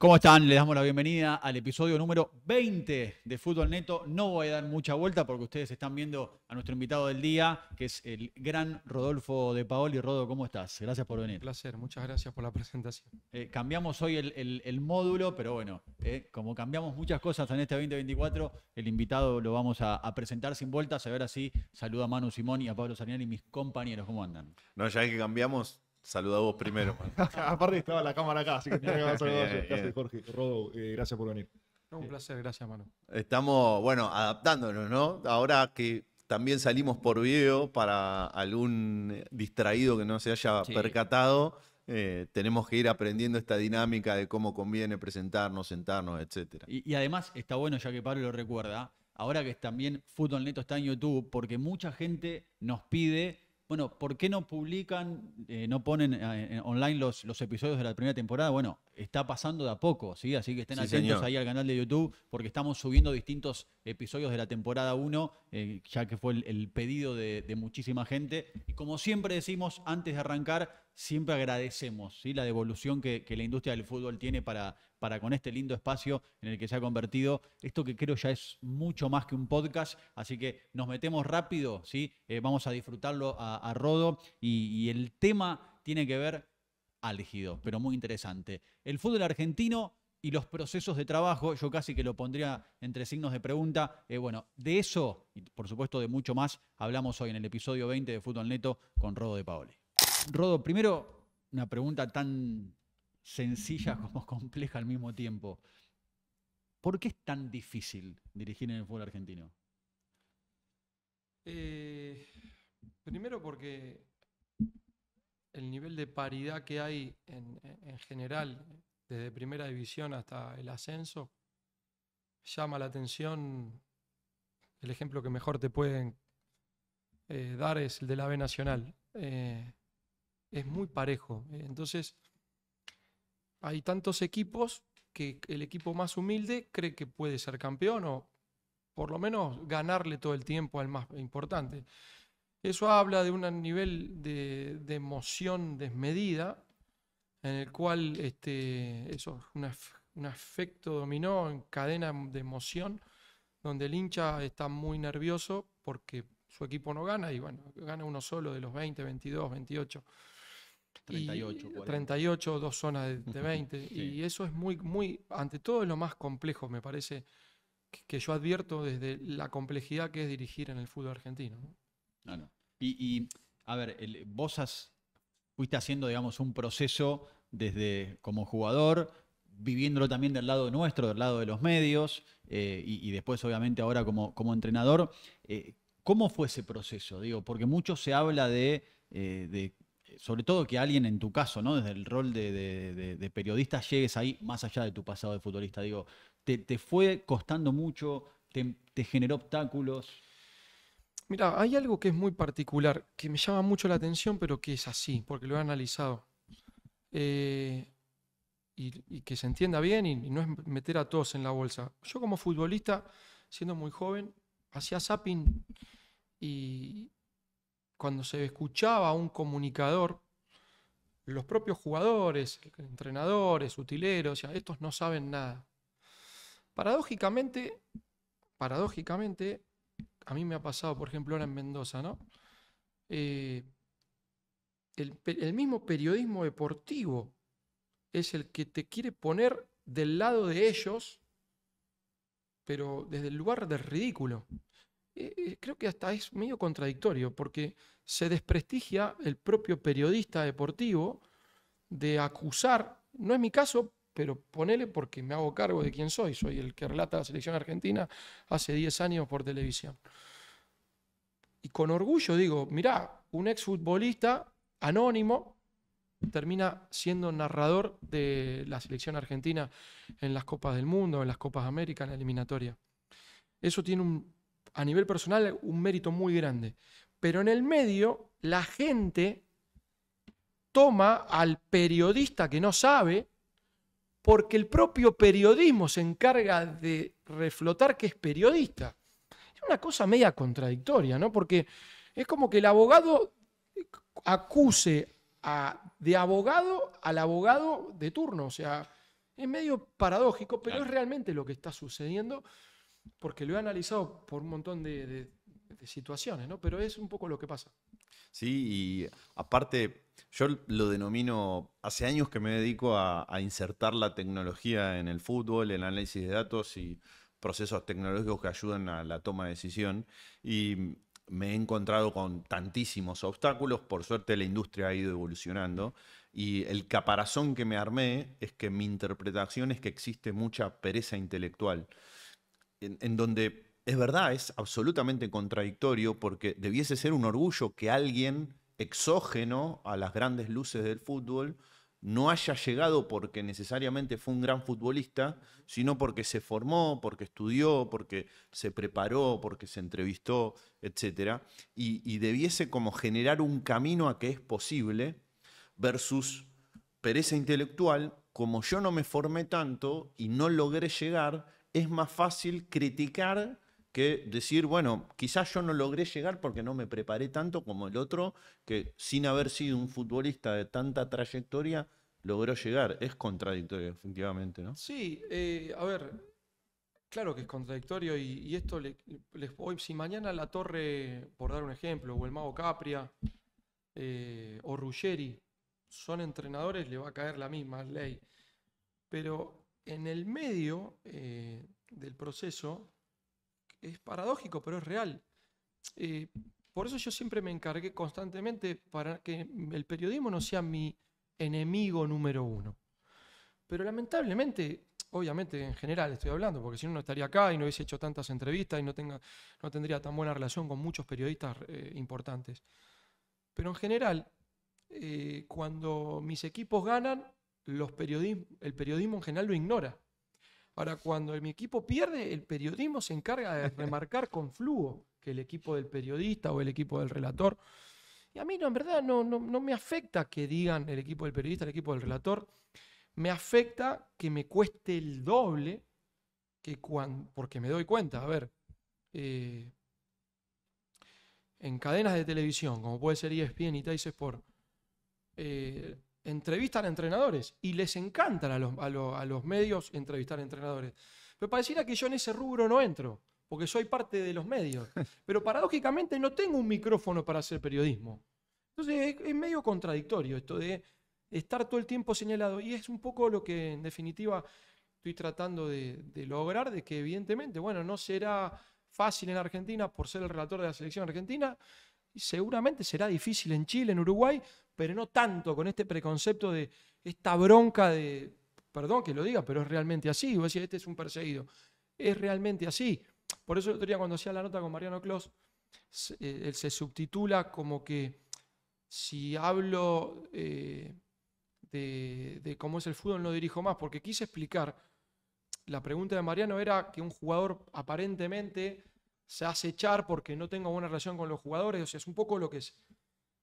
¿Cómo están? Les damos la bienvenida al episodio número 20 de Fútbol Neto. No voy a dar mucha vuelta porque ustedes están viendo a nuestro invitado del día, que es el gran Rodolfo De Paoli. Rodo, ¿cómo estás? Gracias por venir. Un placer, muchas gracias por la presentación. Cambiamos hoy el módulo, pero bueno, como cambiamos muchas cosas en este 2024, el invitado lo vamos a presentar sin vueltas. A ver así saluda a Manu Simón y a Pablo Sariani, mis compañeros. ¿Cómo andan? No, ya que cambiamos, saluda a vos primero. Aparte estaba la cámara acá, así que tenía que saludar yo. Gracias, Jorge. Rodo, gracias por venir. Un placer, gracias, Manu. Estamos, bueno, adaptándonos, ¿no? Ahora que también salimos por video para algún distraído que no se haya percatado, tenemos que ir aprendiendo esta dinámica de cómo conviene presentarnos, sentarnos, etc. Y además está bueno, ya que Pablo lo recuerda, ahora que también Fútbol Neto está en YouTube, porque mucha gente nos pide... Bueno, ¿por qué no publican, no ponen online los episodios de la primera temporada? Bueno, está pasando de a poco, ¿sí? Así que estén atentos señor. Ahí al canal de YouTube, porque estamos subiendo distintos episodios de la temporada 1, ya que fue el pedido de muchísima gente. Y como siempre decimos, antes de arrancar, siempre agradecemos, ¿sí? La devolución que la industria del fútbol tiene para con este lindo espacio en el que se ha convertido esto que creo ya es mucho más que un podcast. Así que nos metemos rápido, ¿sí? Vamos a disfrutarlo a Rodo y el tema tiene que ver álgido, pero muy interesante. El fútbol argentino y los procesos de trabajo, yo casi que lo pondría entre signos de pregunta. Bueno, de eso y por supuesto de mucho más hablamos hoy en el episodio 20 de Fútbol Neto con Rodo De Paoli. Rodo, primero una pregunta tan sencilla como compleja al mismo tiempo. ¿Por qué es tan difícil dirigir en el fútbol argentino? Primero porque el nivel de paridad que hay en general, desde primera división hasta el ascenso, llama la atención. El ejemplo que mejor te pueden dar es el de la B Nacional. Es muy parejo. Entonces, hay tantos equipos que el equipo más humilde cree que puede ser campeón o por lo menos ganarle todo el tiempo al más importante. Eso habla de un nivel de emoción desmedida en el cual eso es un efecto dominó en cadena de emoción donde el hincha está muy nervioso porque su equipo no gana y bueno, gana uno solo de los 20, 22, 28. 38, 40. 38, dos zonas de 20. Sí. Y eso es muy, ante todo es lo más complejo, me parece, que yo advierto desde la complejidad que es dirigir en el fútbol argentino, ¿no? Claro. Y a ver, vos fuiste haciendo, digamos, un proceso desde como jugador, viviéndolo también del lado nuestro, del lado de los medios, y después, obviamente, ahora como entrenador. ¿Cómo fue ese proceso? Digo, porque mucho se habla de sobre todo que alguien en tu caso, ¿no? Desde el rol de periodista llegues ahí más allá de tu pasado de futbolista. Digo, ¿te fue costando mucho? ¿Te generó obstáculos? Mira, hay algo que es muy particular, que me llama mucho la atención, pero que es así, porque lo he analizado. Y que se entienda bien y no es meter a todos en la bolsa. Yo como futbolista, siendo muy joven, hacía zapping y cuando se escuchaba a un comunicador, los propios jugadores, entrenadores, utileros, estos no saben nada. Paradójicamente, a mí me ha pasado, por ejemplo, ahora en Mendoza, ¿no? El mismo periodismo deportivo es el que te quiere poner del lado de ellos, pero desde el lugar del ridículo. Creo que hasta es medio contradictorio, porque se desprestigia el propio periodista deportivo de acusar, no es mi caso, pero ponele porque me hago cargo de quién soy el que relata la selección argentina hace 10 años por televisión. Y con orgullo digo, mirá, un exfutbolista anónimo termina siendo narrador de la selección argentina en las Copas del Mundo, en las Copas de América, en la eliminatoria. Eso tiene a nivel personal un mérito muy grande. Pero en el medio, la gente toma al periodista que no sabe, porque el propio periodismo se encarga de reflotar que es periodista. Es una cosa media contradictoria, ¿no? Porque es como que el abogado acuse de abogado al abogado de turno. O sea, Es medio paradójico, pero Claro. es realmente lo que está sucediendo, porque lo he analizado por un montón de situaciones, ¿no? Pero es un poco lo que pasa. Sí, y aparte, yo lo denomino, hace años que me dedico a insertar la tecnología en el fútbol, el análisis de datos y procesos tecnológicos que ayudan a la toma de decisión. Y me he encontrado con tantísimos obstáculos, por suerte la industria ha ido evolucionando. Y el caparazón que me armé es que mi interpretación es que existe mucha pereza intelectual en donde es verdad, es absolutamente contradictorio porque debiese ser un orgullo que alguien exógeno a las grandes luces del fútbol no haya llegado porque necesariamente fue un gran futbolista, sino porque se formó, porque estudió, porque se preparó, porque se entrevistó, etc. Y debiese como generar un camino a que es posible versus pereza intelectual, como yo no me formé tanto y no logré llegar, es más fácil criticar que decir, bueno, quizás yo no logré llegar porque no me preparé tanto como el otro, que sin haber sido un futbolista de tanta trayectoria, logró llegar. Es contradictorio, efectivamente, ¿no? Sí, a ver, claro que es contradictorio y esto les voy, si mañana La Torre, por dar un ejemplo, o el Mago Capria, o Ruggeri son entrenadores, le va a caer la misma ley. Pero en el medio del proceso es paradójico, pero es real. Eh, por eso yo siempre me encargué constantemente para que el periodismo no sea mi enemigo número uno. Pero lamentablemente, obviamente en general estoy hablando, porque si no, no estaría acá y no hubiese hecho tantas entrevistas y no tendría tan buena relación con muchos periodistas importantes. Pero en general, cuando mis equipos ganan, el periodismo en general lo ignora. Ahora, cuando mi equipo pierde, el periodismo se encarga de remarcar con flujo que el equipo del periodista o el equipo del relator. Y a mí no, en verdad no me afecta que digan el equipo del periodista, el equipo del relator. Me afecta que me cueste el doble porque me doy cuenta, a ver, en cadenas de televisión, como puede ser ESPN y Teis Sport, entrevistan a entrenadores y les encantan a los medios entrevistar a entrenadores. Pero pareciera que yo en ese rubro no entro, porque soy parte de los medios. Pero paradójicamente no tengo un micrófono para hacer periodismo. Entonces es medio contradictorio esto de estar todo el tiempo señalado. Y es un poco lo que en definitiva estoy tratando de lograr, de que evidentemente, bueno, no será fácil en Argentina por ser el relator de la selección argentina, y seguramente será difícil en Chile, en Uruguay, pero no tanto con este preconcepto de esta bronca de, perdón que lo diga, pero es realmente así. Vos decís, este es un perseguido. Es realmente así. Por eso el otro día cuando hacía la nota con Mariano Clos, él se subtitula como que si hablo de cómo es el fútbol no dirijo más, porque quise explicar, la pregunta de Mariano era que un jugador aparentemente se hace echar porque no tenga buena relación con los jugadores, o sea, es un poco lo que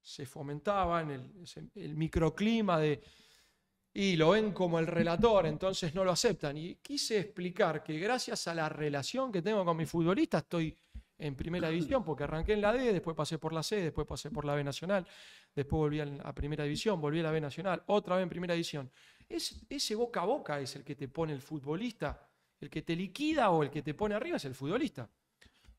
se fomentaba en el microclima y lo ven como el relator, entonces no lo aceptan. Y quise explicar que gracias a la relación que tengo con mi futbolista estoy en primera división, porque arranqué en la D, después pasé por la C, después pasé por la B Nacional, después volví a primera división, volví a la B Nacional, otra vez en primera división. Ese boca a boca es el que te pone el futbolista, el que te liquida o el que te pone arriba es el futbolista.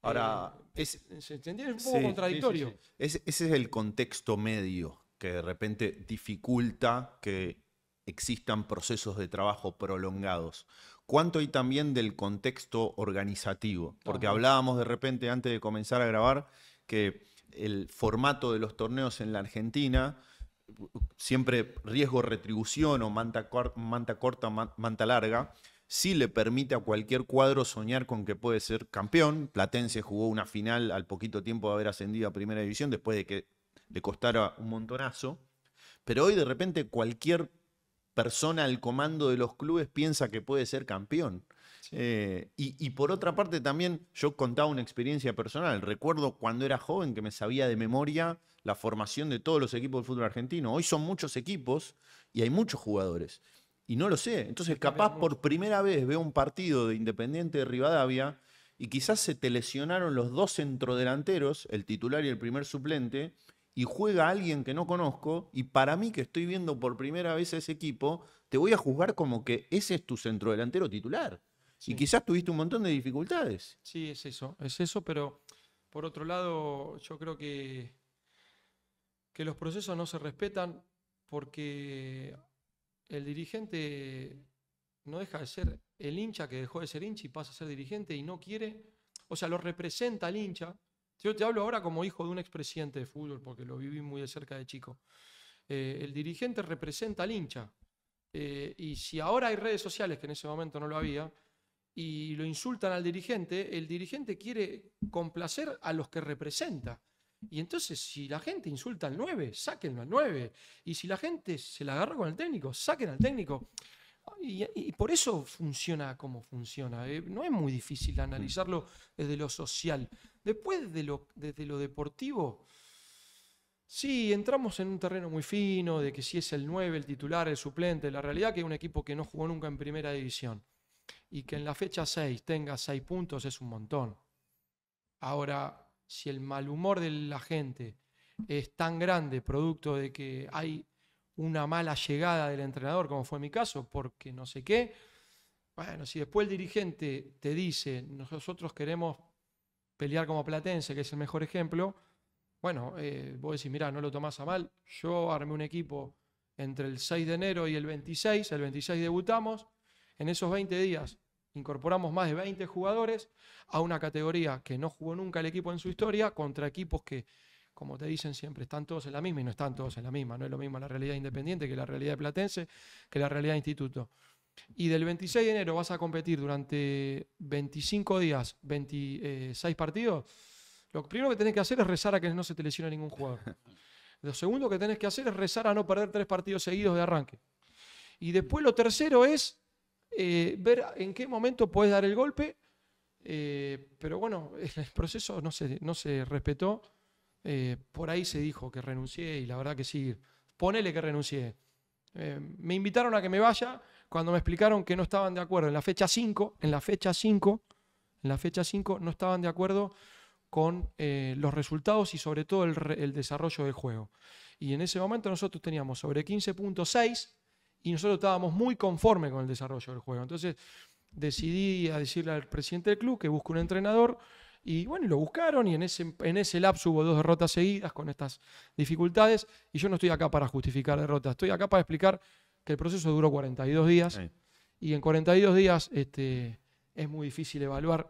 Ahora, ¿se entiende? Es un poco contradictorio. Sí. Ese es el contexto medio que de repente dificulta que existan procesos de trabajo prolongados. ¿Cuánto hay también del contexto organizativo? Porque hablábamos de repente antes de comenzar a grabar que el formato de los torneos en la Argentina, siempre riesgo-retribución o manta corta, manta larga, sí le permite a cualquier cuadro soñar con que puede ser campeón. Platense jugó una final al poquito tiempo de haber ascendido a Primera División después de que le costara un montonazo. Pero hoy de repente cualquier persona al comando de los clubes piensa que puede ser campeón. Sí. Y por otra parte también yo contaba una experiencia personal. Recuerdo cuando era joven que me sabía de memoria la formación de todos los equipos del fútbol argentino. Hoy son muchos equipos y hay muchos jugadores. Y no lo sé. Entonces capaz por primera vez veo un partido de Independiente de Rivadavia y quizás se te lesionaron los dos centrodelanteros, el titular y el primer suplente, y juega alguien que no conozco, y para mí que estoy viendo por primera vez a ese equipo, te voy a juzgar como que ese es tu centrodelantero titular. Sí. Y quizás tuviste un montón de dificultades. Sí, es eso, pero por otro lado, yo creo que los procesos no se respetan porque el dirigente no deja de ser el hincha que dejó de ser hincha y pasa a ser dirigente y no quiere, o sea, lo representa al hincha. Yo te hablo ahora como hijo de un expresidente de fútbol porque lo viví muy de cerca de chico. El dirigente representa al hincha. Y si ahora hay redes sociales, que en ese momento no lo había, y lo insultan al dirigente, el dirigente quiere complacer a los que representa. Y entonces, si la gente insulta al 9, sáquenlo al 9. Y si la gente se la agarra con el técnico, saquen al técnico. Y por eso funciona como funciona. No es muy difícil analizarlo desde lo social. Después desde lo deportivo, sí, entramos en un terreno muy fino de que si es el 9, el titular, el suplente. La realidad que es un equipo que no jugó nunca en primera división y que en la fecha 6 tenga 6 puntos es un montón. Ahora, si el mal humor de la gente es tan grande, producto de que hay una mala llegada del entrenador, como fue mi caso, porque no sé qué, bueno, si después el dirigente te dice, nosotros queremos pelear como Platense, que es el mejor ejemplo, bueno, vos decís, mirá, no lo tomás a mal, yo armé un equipo entre el 6 de enero y el 26 debutamos, en esos 20 días incorporamos más de 20 jugadores a una categoría que no jugó nunca el equipo en su historia, contra equipos que, como te dicen siempre, están todos en la misma y no están todos en la misma. No es lo mismo la realidad Independiente que la realidad de Platense, que la realidad de Instituto. Y del 26 de enero vas a competir durante 25 días, 26 partidos. Lo primero que tenés que hacer es rezar a que no se te lesione ningún jugador. Lo segundo que tenés que hacer es rezar a no perder 3 partidos seguidos de arranque. Y después lo tercero es ver en qué momento puedes dar el golpe, pero bueno, el proceso no se respetó. Por ahí se dijo que renuncié y la verdad que sí, ponele que renuncié. Me invitaron a que me vaya cuando me explicaron que no estaban de acuerdo en la fecha 5, no estaban de acuerdo con los resultados y sobre todo el desarrollo del juego. Y en ese momento nosotros teníamos sobre 15.6 y nosotros estábamos muy conformes con el desarrollo del juego. Entonces decidí a decirle al presidente del club que busque un entrenador y bueno, lo buscaron y en ese lapso hubo 2 derrotas seguidas con estas dificultades y yo no estoy acá para justificar derrotas, estoy acá para explicar que el proceso duró 42 días y en 42 días es muy difícil evaluar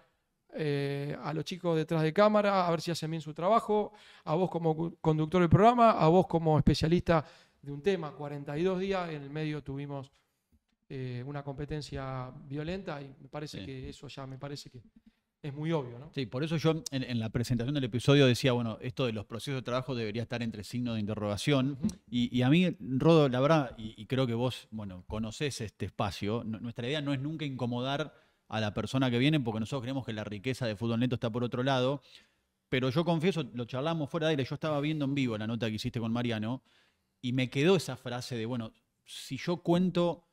a los chicos detrás de cámara, a ver si hacen bien su trabajo, a vos como conductor del programa, a vos como especialista de un tema. 42 días, en el medio tuvimos una competencia violenta y me parece que eso ya me parece que es muy obvio, ¿no? Sí, por eso yo en la presentación del episodio decía, bueno, esto de los procesos de trabajo debería estar entre signos de interrogación. Y a mí, Rodo, la verdad, y creo que vos, bueno, conocés este espacio, nuestra idea no es nunca incomodar a la persona que viene, porque nosotros creemos que la riqueza de Fútbol Neto está por otro lado. Pero yo confieso, lo charlamos fuera de aire, yo estaba viendo en vivo la nota que hiciste con Mariano, y me quedó esa frase de, bueno, si yo cuento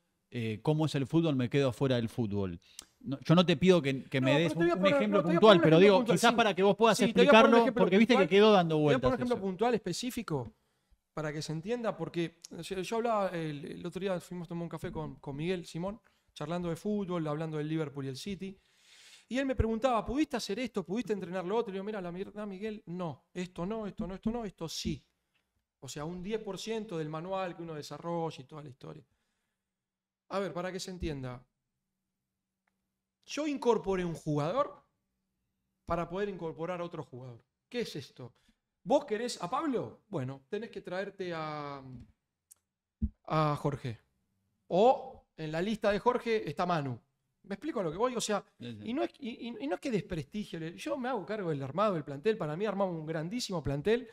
cómo es el fútbol, me quedo afuera del fútbol. No, yo no te pido que me des un ejemplo puntual, pero digo, quizás para que vos puedas explicarlo, porque viste que quedó dando vueltas. Te voy a poner un ejemplo puntual, específico, para que se entienda, porque yo hablaba, el otro día fuimos a tomar un café con Miguel Simón, charlando de fútbol, hablando del Liverpool y el City, y él me preguntaba, ¿pudiste hacer esto? ¿Pudiste entrenar lo otro? Y yo, mira, la verdad, Miguel, no, esto sí. O sea, un 10% del manual que uno desarrolla y toda la historia. A ver, para que se entienda. Yo incorporé un jugador para poder incorporar a otro jugador. ¿Qué es esto? ¿Vos querés a Pablo? Bueno, tenés que traerte a Jorge. O en la lista de Jorge está Manu. ¿Me explico a lo que voy? O sea, y no es que desprestigio. Yo me hago cargo del armado del plantel. Para mí armamos un grandísimo plantel.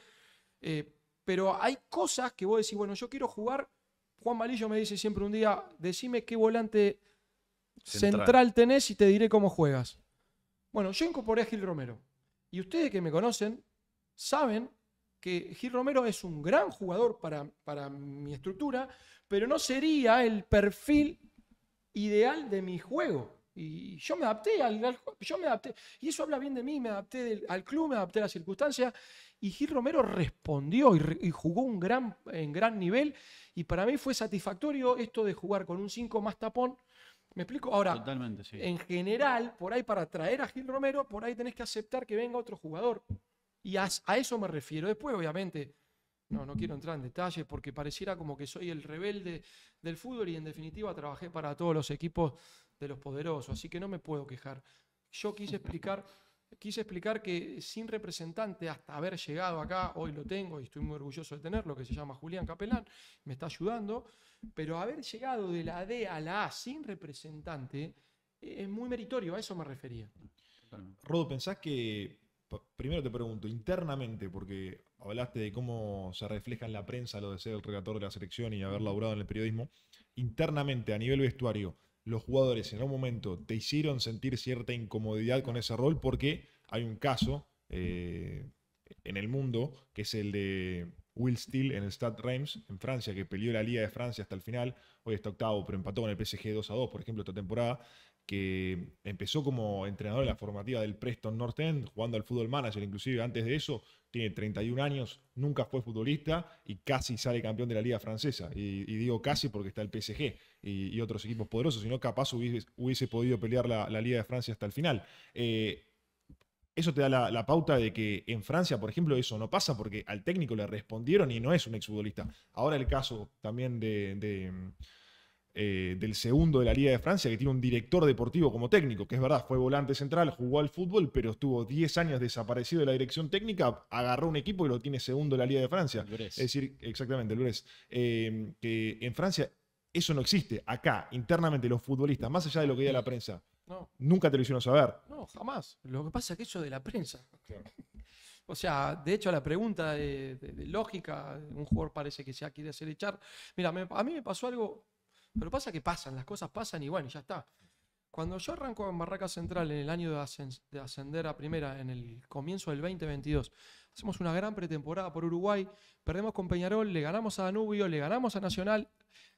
Pero hay cosas que vos decís, bueno, yo quiero jugar. Juan Malillo me dice siempre un día, decime qué volante central tenés y te diré cómo juegas. Bueno, yo incorporé a Gil Romero. Y ustedes que me conocen saben que Gil Romero es un gran jugador para mi estructura, pero no sería el perfil ideal de mi juego. Y yo me adapté yo me adapté. Y eso habla bien de mí, me adapté al club, me adapté a las circunstancias. Y Gil Romero respondió y jugó en gran nivel. Y para mí fue satisfactorio esto de jugar con un 5 más tapón. ¿Me explico? Ahora, Totalmente, sí. en general, por ahí para traer a Gil Romero, por ahí tenés que aceptar que venga otro jugador. Y a eso me refiero. Después, obviamente, no quiero entrar en detalles porque pareciera como que soy el rebelde del fútbol y en definitiva trabajé para todos los equipos de los poderosos, así que no me puedo quejar. Yo quise explicar que sin representante hasta haber llegado acá, hoy lo tengo y estoy muy orgulloso de tenerlo, que se llama Julián Capelán, me está ayudando, pero haber llegado de la D a la A sin representante es muy meritorio, a eso me refería. Rodo, ¿pensás que, primero te pregunto, internamente, porque hablaste de cómo se refleja en la prensa lo de ser el relator de la selección y haber laburado en el periodismo, internamente, a nivel vestuario, los jugadores en algún momento te hicieron sentir cierta incomodidad con ese rol? Porque hay un caso en el mundo, que es el de Will Steele en el Stade Reims, en Francia, que peleó la Liga de Francia hasta el final. Hoy está octavo, pero empató con el PSG 2-2, por ejemplo, esta temporada. Que empezó como entrenador en la formativa del Preston North End, jugando al Football Manager, inclusive antes de eso, tiene 31 años, nunca fue futbolista y casi sale campeón de la Liga Francesa. Y digo casi porque está el PSG y otros equipos poderosos, sino capaz hubiese podido pelear la Liga de Francia hasta el final. Eso te da la pauta de que en Francia, por ejemplo, eso no pasa porque al técnico le respondieron y no es un exfutbolista. Ahora el caso también del segundo de la Liga de Francia, que tiene un director deportivo como técnico, que es verdad, fue volante central, jugó al fútbol, pero estuvo 10 años desaparecido de la dirección técnica, agarró un equipo y lo tiene segundo de la Liga de Francia. Es decir, exactamente, el Brest. Que en Francia eso no existe. Acá, internamente, los futbolistas, más allá de lo que diga la prensa, nunca te lo hicieron saber. No, jamás. Lo que pasa es que eso de la prensa. Claro. O sea, de hecho, la pregunta de lógica, un jugador parece que ya quiere hacer echar. Mira, a mí me pasó algo. Pero pasa que pasan, las cosas pasan y bueno, ya está. Cuando yo arranco en Barraca Central en el año de ascender a primera, en el comienzo del 2022, hacemos una gran pretemporada por Uruguay, perdemos con Peñarol, le ganamos a Danubio, le ganamos a Nacional,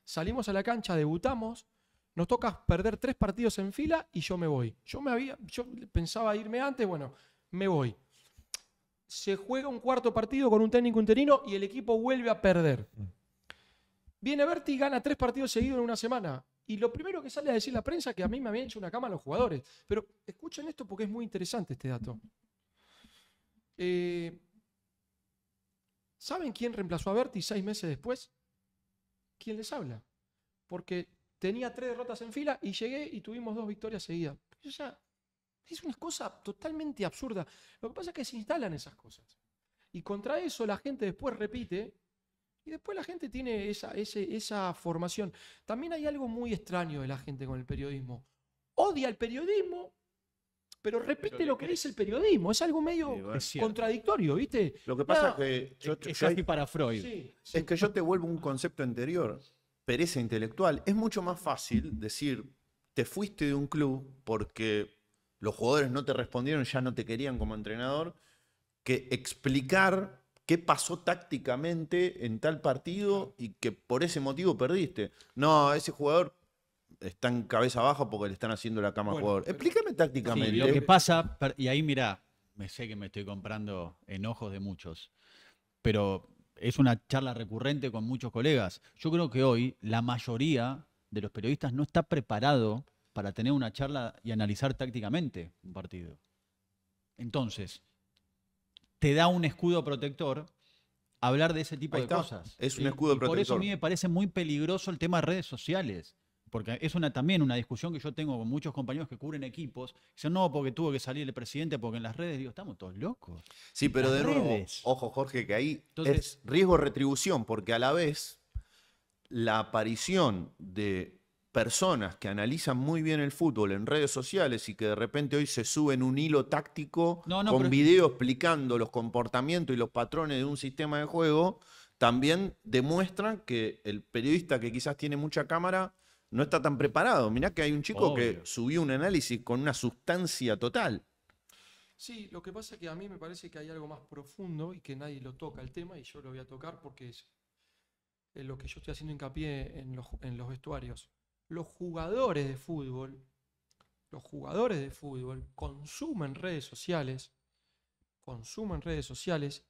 salimos a la cancha, debutamos, nos toca perder 3 partidos en fila y yo me voy. Yo pensaba irme antes, bueno, me voy. Se juega un cuarto partido con un técnico interino y el equipo vuelve a perder. Viene Berti y gana 3 partidos seguidos en una semana. Y lo primero que sale a decir la prensa es que a mí me habían hecho una cama a los jugadores. Pero escuchen esto porque es muy interesante este dato. ¿Saben quién reemplazó a Berti 6 meses después? ¿Quién les habla? Porque tenía 3 derrotas en fila y llegué y tuvimos 2 victorias seguidas. O sea, es una cosa totalmente absurda. Lo que pasa es que se instalan esas cosas. Y contra eso la gente después repite. Y después la gente tiene esa formación. También hay algo muy extraño de la gente con el periodismo. Odia el periodismo, pero repite lo que dice el periodismo. Es algo medio contradictorio, ¿viste? Lo que pasa es que... es casi para Freud. Sí. Es que yo te vuelvo un concepto anterior. Pereza intelectual. Es mucho más fácil decir, te fuiste de un club porque los jugadores no te respondieron, ya no te querían como entrenador, que explicar qué pasó tácticamente en tal partido y que por ese motivo perdiste. No, ese jugador está en cabeza baja porque le están haciendo la cama al jugador. Explícame tácticamente. Sí, lo que pasa, y ahí mirá, me sé que me estoy comprando enojos de muchos, pero es una charla recurrente con muchos colegas. Yo creo que hoy la mayoría de los periodistas no está preparado para tener una charla y analizar tácticamente un partido. Entonces, te da un escudo protector hablar de ese tipo de cosas. Es un escudo protector. Por eso a mí me parece muy peligroso el tema de redes sociales. Porque es también una discusión que yo tengo con muchos compañeros que cubren equipos. Dicen, no, porque tuvo que salir el presidente, porque en las redes, digo, estamos todos locos. Sí, pero de nuevo, ojo Jorge, que ahí es riesgo-retribución, porque a la vez la aparición de personas que analizan muy bien el fútbol en redes sociales y que de repente hoy se suben un hilo táctico con video explicando los comportamientos y los patrones de un sistema de juego, también demuestran que el periodista que quizás tiene mucha cámara no está tan preparado. Mirá que hay un chico que subió un análisis con una sustancia total. Sí, lo que pasa es que a mí me parece que hay algo más profundo y que nadie lo toca el tema y yo lo voy a tocar porque es lo que yo estoy haciendo hincapié en los vestuarios. Los jugadores de fútbol los jugadores de fútbol consumen redes sociales,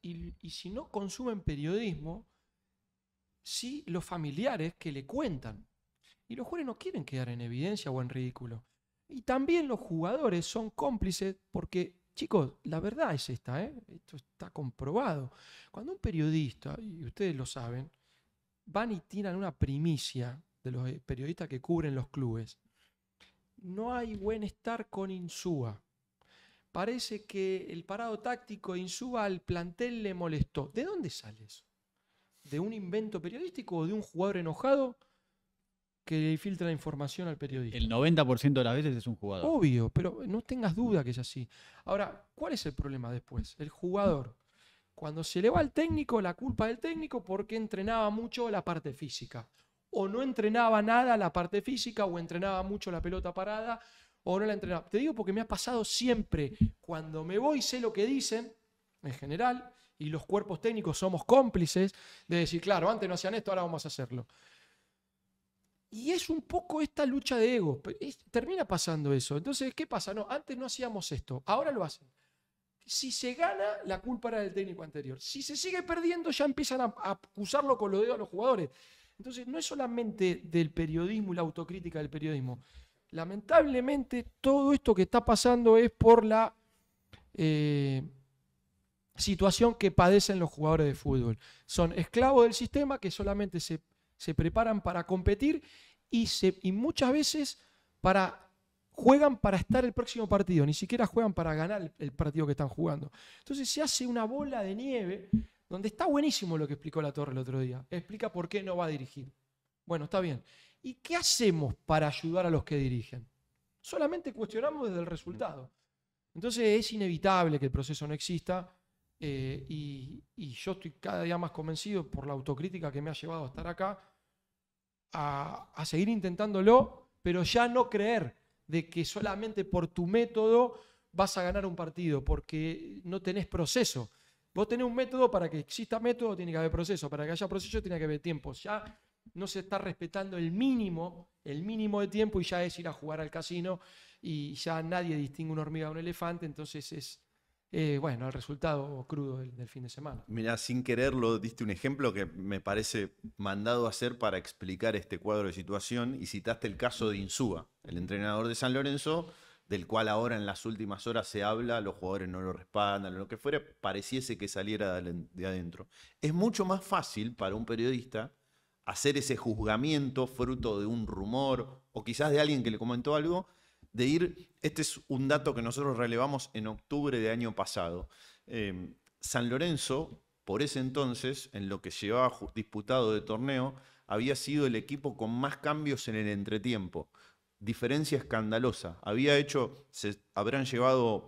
y si no consumen periodismo, sí los familiares que le cuentan. Y los jugadores no quieren quedar en evidencia o en ridículo. Y también los jugadores son cómplices porque, chicos, la verdad es esta, esto está comprobado. Cuando un periodista, y ustedes lo saben, van y tiran una primicia de los periodistas que cubren los clubes, no hay buen estar con Insúa. Parece que el parado táctico de Insúa al plantel le molestó. ¿De dónde sale eso? ¿De un invento periodístico o de un jugador enojado que le filtra la información al periodista? El 90% de las veces es un jugador. Obvio, pero no tengas duda que es así. Ahora, ¿cuál es el problema después? El jugador. Cuando se le va al técnico, la culpa del técnico porque entrenaba mucho la parte física. O no entrenaba nada la parte física, o entrenaba mucho la pelota parada, o no la entrenaba. Te digo porque me ha pasado siempre. Cuando me voy sé lo que dicen, en general, y los cuerpos técnicos somos cómplices de decir, claro, antes no hacían esto, ahora vamos a hacerlo. Y es un poco esta lucha de ego. Termina pasando eso. Entonces, ¿qué pasa? No, antes no hacíamos esto, ahora lo hacen. Si se gana, la culpa era del técnico anterior. Si se sigue perdiendo, ya empiezan a acusarlo con los dedos a los jugadores. Entonces, no es solamente del periodismo y la autocrítica del periodismo. Lamentablemente, todo esto que está pasando es por la situación que padecen los jugadores de fútbol. Son esclavos del sistema que solamente se preparan para competir y muchas veces juegan para estar el próximo partido, ni siquiera juegan para ganar el partido que están jugando. Entonces se hace una bola de nieve donde está buenísimo lo que explicó Latorre el otro día. Explica por qué no va a dirigir. Bueno, está bien. ¿Y qué hacemos para ayudar a los que dirigen? Solamente cuestionamos desde el resultado. Entonces es inevitable que el proceso no exista y yo estoy cada día más convencido por la autocrítica que me ha llevado a estar acá a seguir intentándolo, pero ya no creer de que solamente por tu método vas a ganar un partido, porque no tenés proceso. Vos tenés un método, para que exista método tiene que haber proceso, para que haya proceso tiene que haber tiempo. Ya no se está respetando el mínimo de tiempo y ya es ir a jugar al casino y ya nadie distingue una hormiga de un elefante, entonces es bueno, el resultado crudo del fin de semana. Mirá, sin quererlo, diste un ejemplo que me parece mandado a hacer para explicar este cuadro de situación y citaste el caso de Insúa, el entrenador de San Lorenzo, del cual ahora en las últimas horas se habla, los jugadores no lo respaldan, lo que fuera, pareciese que saliera de adentro. Es mucho más fácil para un periodista hacer ese juzgamiento fruto de un rumor o quizás de alguien que le comentó algo, de ir, este es un dato que nosotros relevamos en octubre de año pasado. San Lorenzo, por ese entonces, en lo que llevaba disputado de torneo, había sido el equipo con más cambios en el entretiempo. Diferencia escandalosa. Habrán llevado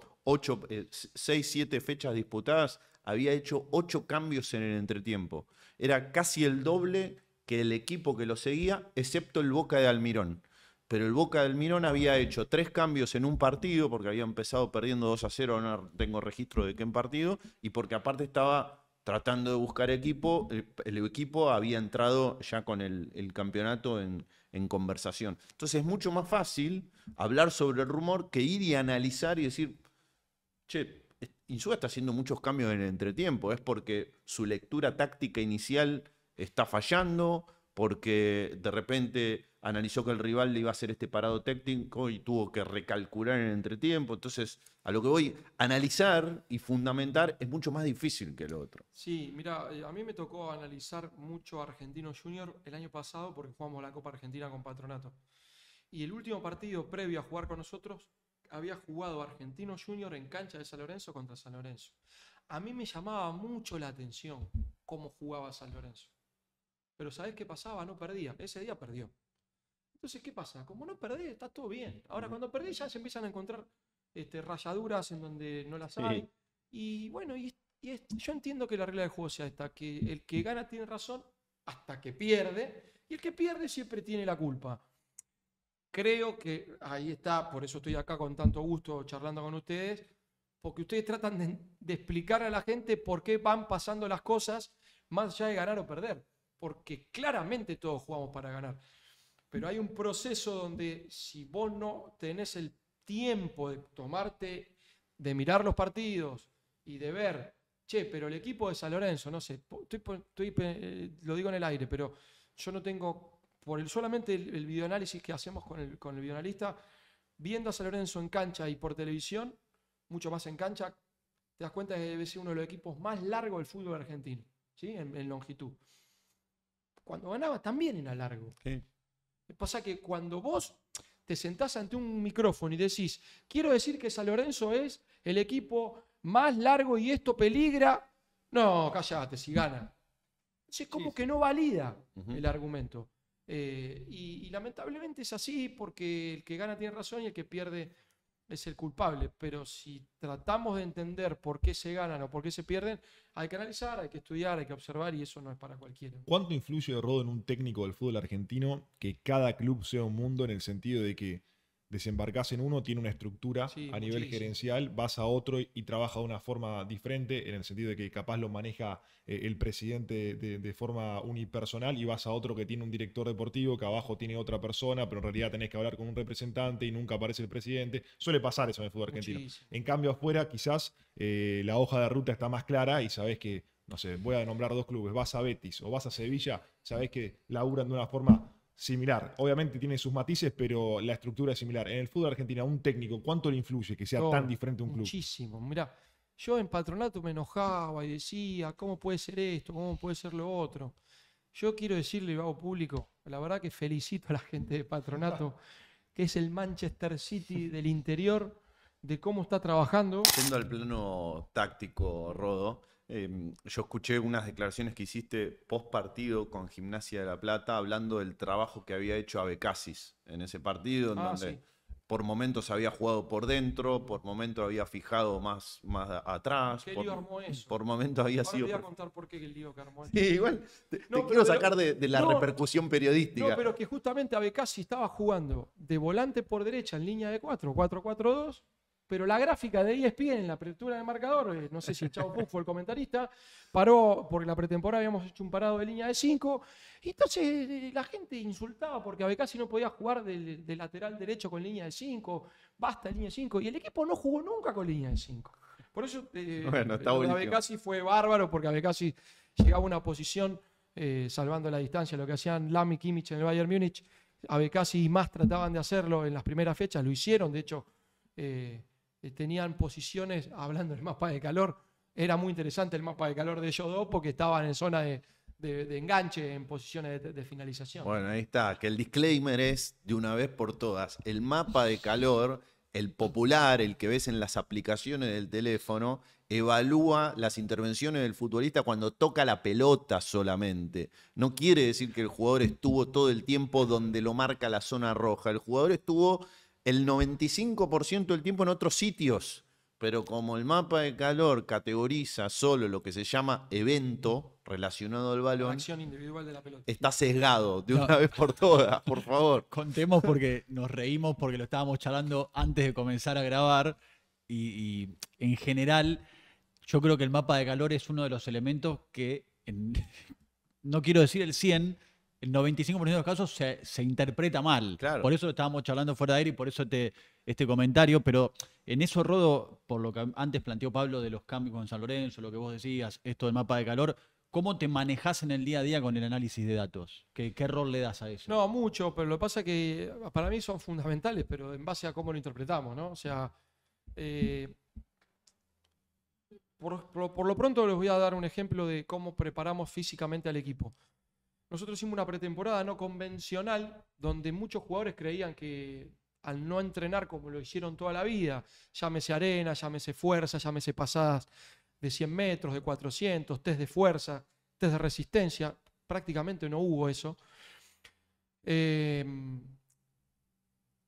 6, 7 fechas disputadas, había hecho 8 cambios en el entretiempo. Era casi el doble que el equipo que lo seguía, excepto el Boca de Almirón. Pero el Boca de Almirón había hecho 3 cambios en un partido, porque había empezado perdiendo 2-0, no tengo registro de qué en partido, y porque aparte estaba tratando de buscar equipo, el equipo había entrado ya con el campeonato en conversación. Entonces es mucho más fácil hablar sobre el rumor que ir y analizar y decir, che, Insúa está haciendo muchos cambios en el entretiempo, es porque su lectura táctica inicial está fallando, porque de repente analizó que el rival le iba a hacer este parado técnico y tuvo que recalcular en el entretiempo. Entonces, a lo que voy, analizar y fundamentar es mucho más difícil que lo otro. Sí, mira, a mí me tocó analizar mucho a Argentino Junior el año pasado porque jugamos la Copa Argentina con Patronato. Y el último partido previo a jugar con nosotros había jugado Argentino Junior en cancha de San Lorenzo contra San Lorenzo. A mí me llamaba mucho la atención cómo jugaba San Lorenzo. Pero ¿sabés qué pasaba? No perdía. Ese día perdió. Entonces, ¿qué pasa? Como no perdés, está todo bien. Ahora, cuando perdés ya se empiezan a encontrar rayaduras en donde no las hay. Sí. Y bueno, yo entiendo que la regla del juego sea esta, que el que gana tiene razón hasta que pierde, y el que pierde siempre tiene la culpa. Creo que ahí está, por eso estoy acá con tanto gusto charlando con ustedes, porque ustedes tratan de explicar a la gente por qué van pasando las cosas más allá de ganar o perder. Porque claramente todos jugamos para ganar. Pero hay un proceso donde si vos no tenés el tiempo de tomarte, de mirar los partidos y de ver, che, pero el equipo de San Lorenzo, no sé, lo digo en el aire, pero yo no tengo, solamente el videoanálisis que hacemos con el videoanalista, viendo a San Lorenzo en cancha y por televisión, mucho más en cancha, te das cuenta que debe ser uno de los equipos más largos del fútbol argentino, ¿sí? En longitud. Cuando ganaba también era largo. Sí. Pasa que cuando vos te sentás ante un micrófono y decís, quiero decir que San Lorenzo es el equipo más largo y esto peligra, no, cállate, si gana. Es como que no valida el argumento. Y lamentablemente es así porque el que gana tiene razón y el que pierde es el culpable. Pero si tratamos de entender por qué se ganan o por qué se pierden, hay que analizar, hay que estudiar, hay que observar y eso no es para cualquiera. ¿Cuánto influye, Rodo, en un técnico del fútbol argentino que cada club sea un mundo en el sentido de que desembarcás en uno, tiene una estructura a nivel gerencial, vas a otro y trabaja de una forma diferente, en el sentido de que capaz lo maneja el presidente de forma unipersonal y vas a otro que tiene un director deportivo, que abajo tiene otra persona, pero en realidad tenés que hablar con un representante y nunca aparece el presidente? Suele pasar eso en el fútbol argentino. En cambio afuera quizás la hoja de ruta está más clara y sabés que, no sé, voy a nombrar 2 clubes, vas a Betis o vas a Sevilla, sabés que laburan de una forma similar. Obviamente tiene sus matices, pero la estructura es similar. En el fútbol argentino, a un técnico, ¿cuánto le influye que sea tan diferente un club? Muchísimo. Mirá, yo en Patronato me enojaba y decía, ¿cómo puede ser esto? ¿Cómo puede ser lo otro? Yo quiero decirle, y lo hago público, la verdad que felicito a la gente de Patronato, que es el Manchester City del interior, de cómo está trabajando. Yendo al plano táctico, Rodo, yo escuché unas declaraciones que hiciste post partido con Gimnasia de La Plata hablando del trabajo que había hecho Abecasis en ese partido, en donde por momentos había jugado por dentro, por momentos había fijado más atrás. ¿Qué lío armó eso? Por momentos había Ahora sido. te voy a contar por qué el lío que armó eso. Sí, igual te quiero sacar de la repercusión periodística. No, pero que justamente Abecasis estaba jugando de volante por derecha en línea de 4-4-4-2. Pero la gráfica de ESPN en la apertura del marcador, no sé si el Chavo Puig fue el comentarista, paró porque la pretemporada habíamos hecho un parado de línea de 5. Y entonces la gente insultaba porque Abecasis no podía jugar de lateral derecho con línea de 5. Basta línea de 5. Y el equipo no jugó nunca con línea de 5. Por eso bueno, está buenísimo. Abecasis fue bárbaro porque Abecasis llegaba a una posición salvando la distancia. Lo que hacían Lam y Kimmich en el Bayern Múnich, Abecasis y más trataban de hacerlo en las primeras fechas. Lo hicieron, de hecho. Tenían posiciones, hablando del mapa de calor, era muy interesante el mapa de calor de ellos dos porque estaban en zona de enganche, en posiciones de finalización. Bueno, ahí está, que el disclaimer es, de una vez por todas, el mapa de calor, el popular, el que ves en las aplicaciones del teléfono, evalúa las intervenciones del futbolista cuando toca la pelota solamente. No quiere decir que el jugador estuvo todo el tiempo donde lo marca la zona roja. El jugador estuvo el 95% del tiempo en otros sitios, pero como el mapa de calor categoriza solo lo que se llama evento relacionado al balón, la acción individual de la pelota, está sesgado de una vez por todas, por favor. Contemos porque nos reímos porque lo estábamos charlando antes de comenzar a grabar y en general yo creo que el mapa de calor es uno de los elementos que, no quiero decir el 100%, el 95% de los casos se interpreta mal. Claro. Por eso lo estábamos charlando fuera de aire y por eso este comentario. Pero en eso, Rodo, por lo que antes planteó Pablo de los cambios con San Lorenzo, lo que vos decías, esto del mapa de calor, ¿cómo te manejás en el día a día con el análisis de datos? ¿Qué rol le das a eso? No, mucho, pero lo que pasa es que para mí son fundamentales, pero en base a cómo lo interpretamos, ¿no? O sea, por lo pronto les voy a dar un ejemplo de cómo preparamos físicamente al equipo. Nosotros hicimos una pretemporada no convencional donde muchos jugadores creían que al no entrenar como lo hicieron toda la vida, llámese arena, llámese fuerza, llámese pasadas de 100 metros, de 400, test de fuerza, test de resistencia, prácticamente no hubo eso.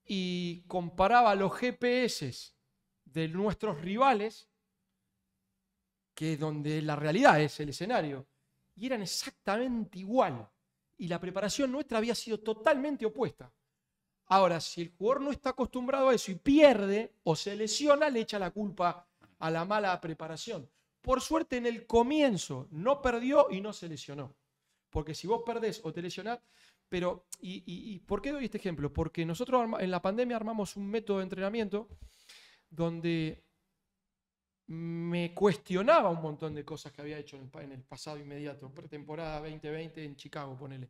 Y comparaba los GPS de nuestros rivales, que es donde la realidad es el escenario, y eran exactamente igual. Y la preparación nuestra había sido totalmente opuesta. Ahora, si el jugador no está acostumbrado a eso y pierde o se lesiona, le echa la culpa a la mala preparación. Por suerte, en el comienzo no perdió y no se lesionó. Porque si vos perdés o te lesionás, Pero, ¿y por qué doy este ejemplo? Porque nosotros en la pandemia armamos un método de entrenamiento donde me cuestionaba un montón de cosas que había hecho en el pasado inmediato, pretemporada 2020 en Chicago, ponele,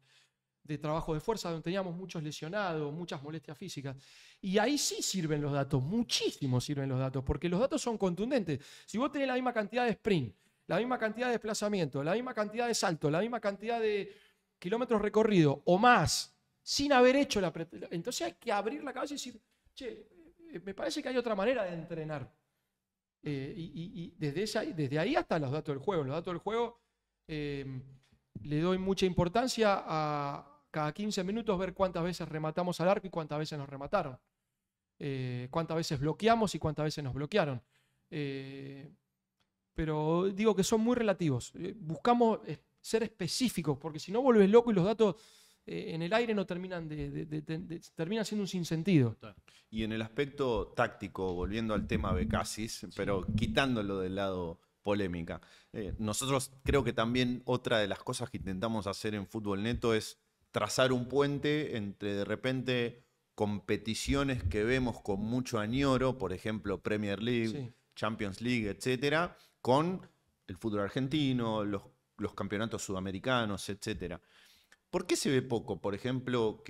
de trabajo de fuerza, donde teníamos muchos lesionados, muchas molestias físicas. Y ahí sí sirven los datos, muchísimo sirven los datos, porque los datos son contundentes. Si vos tenés la misma cantidad de sprint, la misma cantidad de desplazamiento, la misma cantidad de salto, la misma cantidad de kilómetros recorridos o más, sin haber hecho la pretemporada, entonces hay que abrir la cabeza y decir, che, me parece que hay otra manera de entrenar. Y desde ahí hasta los datos del juego. Los datos del juego le doy mucha importancia a cada 15 minutos ver cuántas veces rematamos al arco y cuántas veces nos remataron. Cuántas veces bloqueamos y cuántas veces nos bloquearon. Pero digo que son muy relativos. Buscamos ser específicos, porque si no vuelves loco y los datos en el aire no terminan terminan siendo un sinsentido. Y en el aspecto táctico, volviendo al tema Becasis, pero quitándolo del lado polémica, nosotros creo que también otra de las cosas que intentamos hacer en Fútbol Neto es trazar un puente entre de repente competiciones que vemos con mucho añoro, por ejemplo Premier League, Sí. Champions League, etcétera, con el fútbol argentino, los campeonatos sudamericanos, etcétera. ¿Por qué se ve poco, por ejemplo,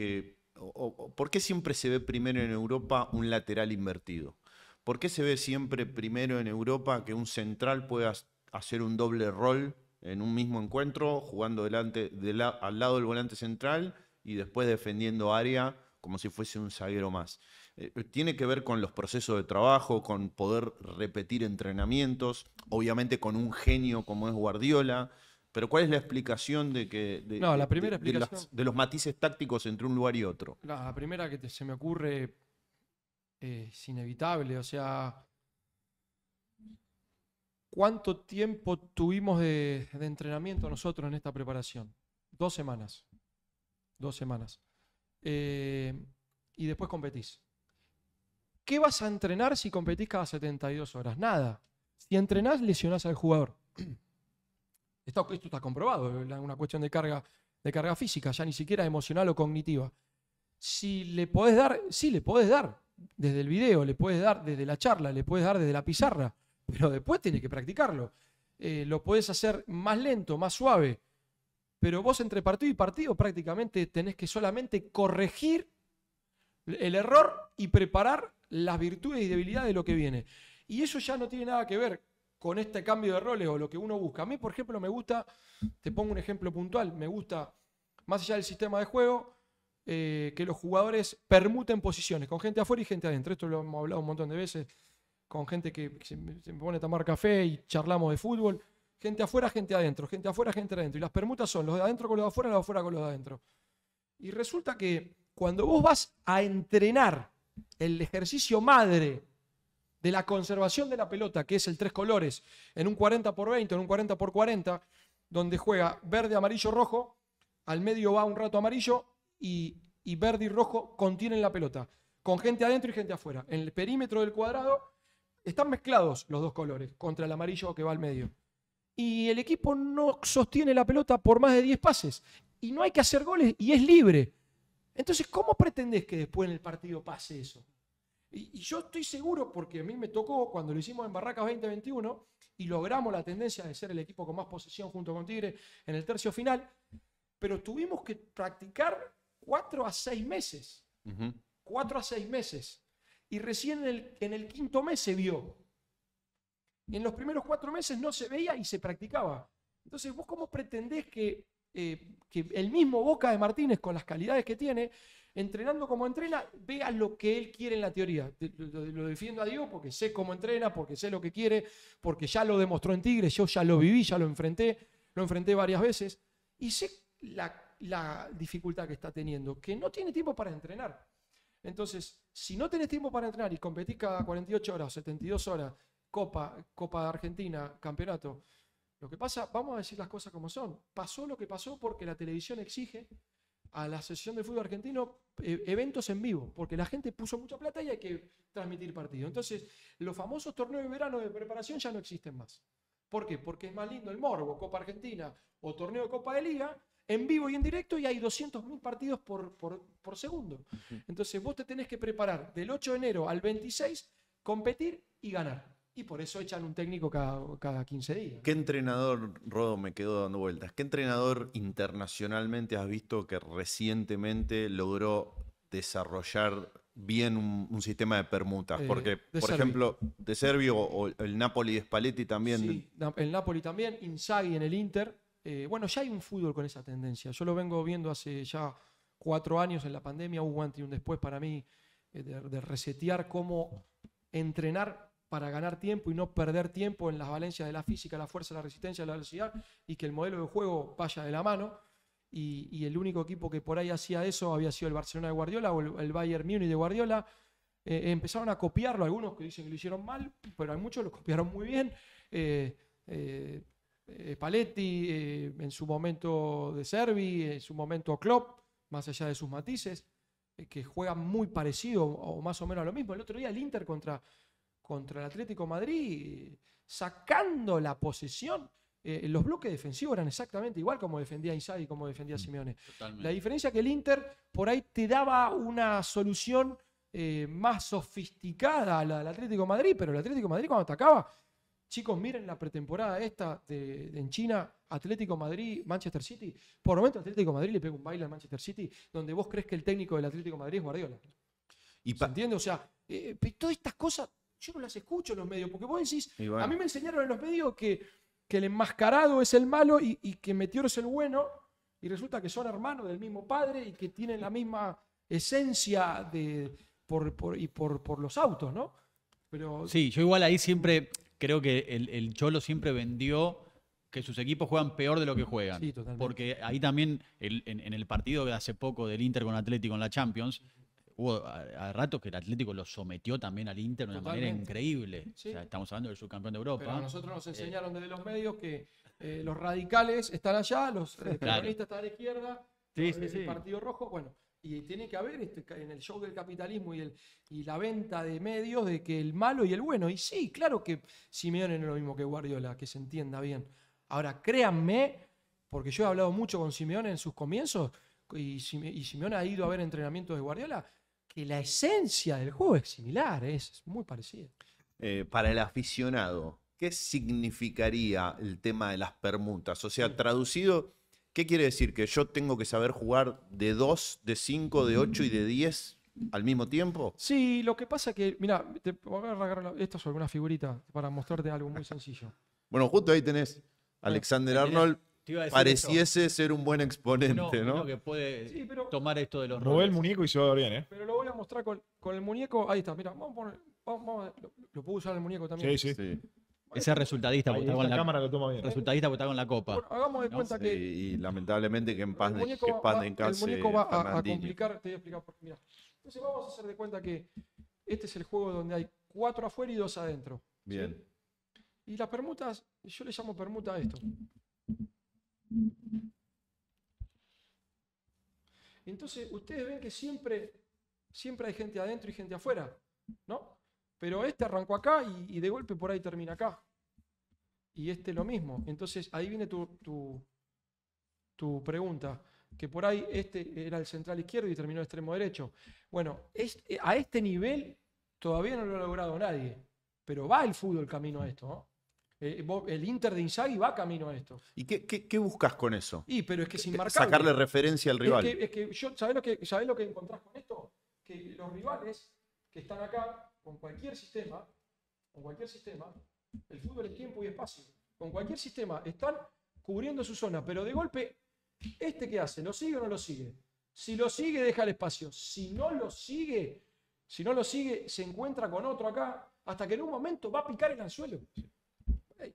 por qué siempre se ve primero en Europa un lateral invertido? ¿Por qué se ve siempre primero en Europa que un central pueda hacer un doble rol en un mismo encuentro, jugando al lado del volante central y después defendiendo área como si fuese un zaguero más? Tiene que ver con los procesos de trabajo, con poder repetir entrenamientos, obviamente con un genio como es Guardiola. Pero ¿cuál es la explicación La primera explicación, de los matices tácticos entre un lugar y otro? la primera que se me ocurre es inevitable. O sea, ¿cuánto tiempo tuvimos de entrenamiento nosotros en esta preparación? 2 semanas. 2 semanas. Y después competís. ¿Qué vas a entrenar si competís cada 72 horas? Nada. Si entrenás, lesionás al jugador. Esto está comprobado, es una cuestión de carga física, ya ni siquiera emocional o cognitiva. Si le podés dar, sí, le podés dar desde el video, le podés dar desde la charla, le podés dar desde la pizarra, pero después tenés que practicarlo. Lo podés hacer más lento, más suave, pero vos entre partido y partido prácticamente tenés que solamente corregir el error y preparar las virtudes y debilidades de lo que viene. Y eso ya no tiene nada que ver con este cambio de roles o lo que uno busca. A mí, por ejemplo, me gusta, te pongo un ejemplo puntual, me gusta, más allá del sistema de juego, que los jugadores permuten posiciones, con gente afuera y gente adentro. Esto lo hemos hablado un montón de veces, con gente que se me pone a tomar café y charlamos de fútbol. Gente afuera, gente adentro, gente afuera, gente adentro. Y las permutas son los de adentro con los de afuera, los de afuera con los de adentro. Y resulta que cuando vos vas a entrenar el ejercicio madre de la conservación de la pelota, que es el 3 colores, en un 40x20, en un 40x40, donde juega verde, amarillo, rojo, al medio va un rato amarillo y verde y rojo contienen la pelota, con gente adentro y gente afuera. En el perímetro del cuadrado están mezclados los 2 colores, contra el amarillo que va al medio. Y el equipo no sostiene la pelota por más de 10 pases, y no hay que hacer goles, y es libre. Entonces, ¿cómo pretendés que después en el partido pase eso? Y yo estoy seguro, porque a mí me tocó cuando lo hicimos en Barracas 2021 y logramos la tendencia de ser el equipo con más posesión junto con Tigre en el tercio final, pero tuvimos que practicar 4 a 6 meses. 4 a 6 meses. Y recién en el 5.º mes se vio. En los primeros 4 meses no se veía y se practicaba. Entonces, ¿vos cómo pretendés que el mismo Boca de Martínez, con las calidades que tiene, entrenando como entrena, vea lo que él quiere en la teoría? Lo defiendo a Dios porque sé cómo entrena, porque sé lo que quiere, porque ya lo demostró en Tigre, yo ya lo viví, ya lo enfrenté varias veces, y sé la dificultad que está teniendo, que no tiene tiempo para entrenar. Entonces, si no tenés tiempo para entrenar y competís cada 48 horas, 72 horas, Copa de Argentina, campeonato, lo que pasa, vamos a decir las cosas como son, pasó lo que pasó porque la televisión exige a la Asociación de Fútbol Argentino eventos en vivo, porque la gente puso mucha plata y hay que transmitir partidos. Entonces, los famosos torneos de verano de preparación ya no existen más. ¿Por qué? Porque es más lindo el morbo, Copa Argentina o torneo de Copa de Liga, en vivo y en directo y hay 200.000 partidos por segundo. Entonces vos te tenés que preparar del 8 de enero al 26, competir y ganar. Y por eso echan un técnico cada 15 días. ¿Qué entrenador, Rodo, me quedo dando vueltas? ¿Qué entrenador internacionalmente has visto que recientemente logró desarrollar bien un sistema de permutas? Porque, por Servi. ejemplo, De Servi o el Napoli de Spalletti también. Sí, el Napoli también, Inzaghi en el Inter. Bueno, ya hay un fútbol con esa tendencia. Yo lo vengo viendo hace ya 4 años en la pandemia. Hubo un antes y un después para mí de resetear cómo entrenar para ganar tiempo y no perder tiempo en las valencias de la física, la fuerza, la resistencia, la velocidad, y que el modelo de juego vaya de la mano. Y el único equipo que por ahí hacía eso había sido el Barcelona de Guardiola o el Bayern Múnich de Guardiola. Empezaron a copiarlo, algunos que dicen que lo hicieron mal, pero hay muchos que lo copiaron muy bien. Spalletti, en su momento De Servi, en su momento Klopp, más allá de sus matices, que juegan muy parecido o más o menos a lo mismo. El otro día el Inter contra el Atlético de Madrid, sacando la posesión, los bloques defensivos eran exactamente igual como defendía Inzaghi y como defendía Simeone. Totalmente. La diferencia es que el Inter por ahí te daba una solución más sofisticada al Atlético de Madrid, pero el Atlético de Madrid cuando atacaba, chicos, miren la pretemporada esta en China, Atlético de Madrid, Manchester City. Por momento Atlético de Madrid le pega un baile al Manchester City, donde vos crees que el técnico del Atlético de Madrid es Guardiola. ¿Se entiende? O sea, todas estas cosas yo no las escucho en los medios, porque vos decís, bueno, a mí me enseñaron en los medios que el enmascarado es el malo y que Meteoro es el bueno, y resulta que son hermanos del mismo padre y que tienen la misma esencia por los autos, ¿no? Pero... Sí, yo igual ahí siempre creo que el Cholo siempre vendió que sus equipos juegan peor de lo que juegan. Sí, totalmente. Porque ahí también, en el partido de hace poco del Inter con Atlético en la Champions, hubo a rato que el Atlético lo sometió también al Inter de una manera increíble. Sí. O sea, estamos hablando del subcampeón de Europa. Pero a nosotros nos enseñaron desde los medios que los radicales están allá, los peronistas están a la izquierda, el Partido Rojo, bueno, y tiene que haber en el show del capitalismo y la venta de medios de que el malo y el bueno. Y sí, claro que Simeone no es lo mismo que Guardiola, que se entienda bien. Ahora, créanme, porque yo he hablado mucho con Simeone en sus comienzos, y Simeone ha ido a ver entrenamientos de Guardiola, que la esencia del juego es similar, es muy parecida. Para el aficionado, ¿qué significaría el tema de las permutas? O sea, traducido, ¿qué quiere decir? ¿Que yo tengo que saber jugar de 2, de 5, de 8 y de 10 al mismo tiempo? Sí, lo que pasa es que, mira, te voy a agarrar esto sobre una figurita para mostrarte algo muy sencillo. Bueno, justo ahí tenés Alexander Arnold. Pareciese ser un buen exponente, ¿no? Uno que puede tomar esto de los roles. Mueve el muñeco y se va a ver bien, ¿eh? Pero lo voy a mostrar con el muñeco. Ahí está, mira, lo puedo usar el muñeco también. Sí. Ese es resultadista porque está con la cámara lo toma bien. Resultadista porque está con la copa. Bueno, hagamos de cuenta que Y lamentablemente que en paz el muñeco descanse el muñeco va a Fernandinho. complicar, te voy a explicar por qué. Mira. Entonces vamos a hacer de cuenta que este es el juego donde hay 4 afuera y 2 adentro. Bien. ¿Sí? Y las permutas, yo le llamo permuta a esto. Entonces, ustedes ven que siempre hay gente adentro y gente afuera, ¿no? Pero este arrancó acá y de golpe por ahí termina acá. Y este lo mismo. Entonces, ahí viene tu pregunta, que por ahí este era el central izquierdo y terminó el extremo derecho. Bueno, a este nivel todavía no lo ha logrado nadie, pero va el fútbol camino a esto, ¿no? El Inter de Inzaghi va camino a esto. ¿Y qué buscas con eso? Pero es que es inmarcable. Sacarle referencia al rival. ¿Sabés lo que encontrás con esto? Que los rivales que están acá, con cualquier sistema, el fútbol es tiempo y espacio. Con cualquier sistema están cubriendo su zona, pero de golpe, ¿qué hace? ¿Lo sigue o no lo sigue? Si lo sigue, deja el espacio. Si no lo sigue, se encuentra con otro acá, hasta que en un momento va a picar el anzuelo.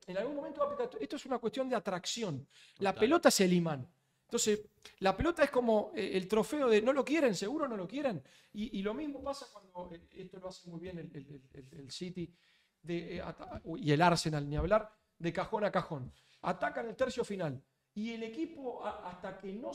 En algún momento va a picar. Esto es una cuestión de atracción. La pelota es el imán. Entonces, la pelota es como el trofeo de no lo quieren, seguro no lo quieren. Y lo mismo pasa cuando, esto lo hace muy bien el City y el Arsenal, ni hablar, de cajón a cajón. Atacan el tercio final. Y el equipo, hasta que no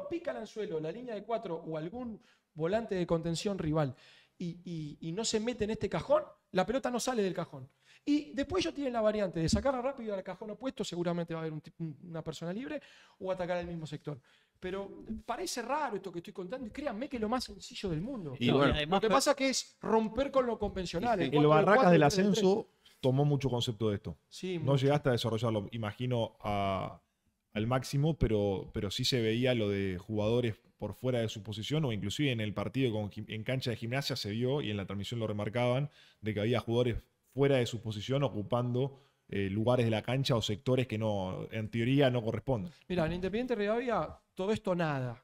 pica el anzuelo, la línea de 4 o algún volante de contención rival, y no se mete en este cajón, la pelota no sale del cajón. Y después ellos tienen la variante de sacarla rápido al cajón opuesto, seguramente va a haber una persona libre, o atacar el mismo sector. Pero parece raro esto que estoy contando, y créanme que es lo más sencillo del mundo. Y bueno, Lo que pasa que es romper con lo convencional. Sí, sí. El 4-2-4, Barracas del 3-3-3. ascenso tomó mucho concepto de esto. Sí, No mucho. llegaste a desarrollarlo, imagino, al máximo, pero sí se veía lo de jugadores por fuera de su posición, o inclusive en el partido en cancha de Gimnasia se vio, y en la transmisión lo remarcaban, de que había jugadores fuera de su posición ocupando lugares de la cancha o sectores que no, en teoría no corresponden. Mira, en Independiente Rivadavia, todo esto nada.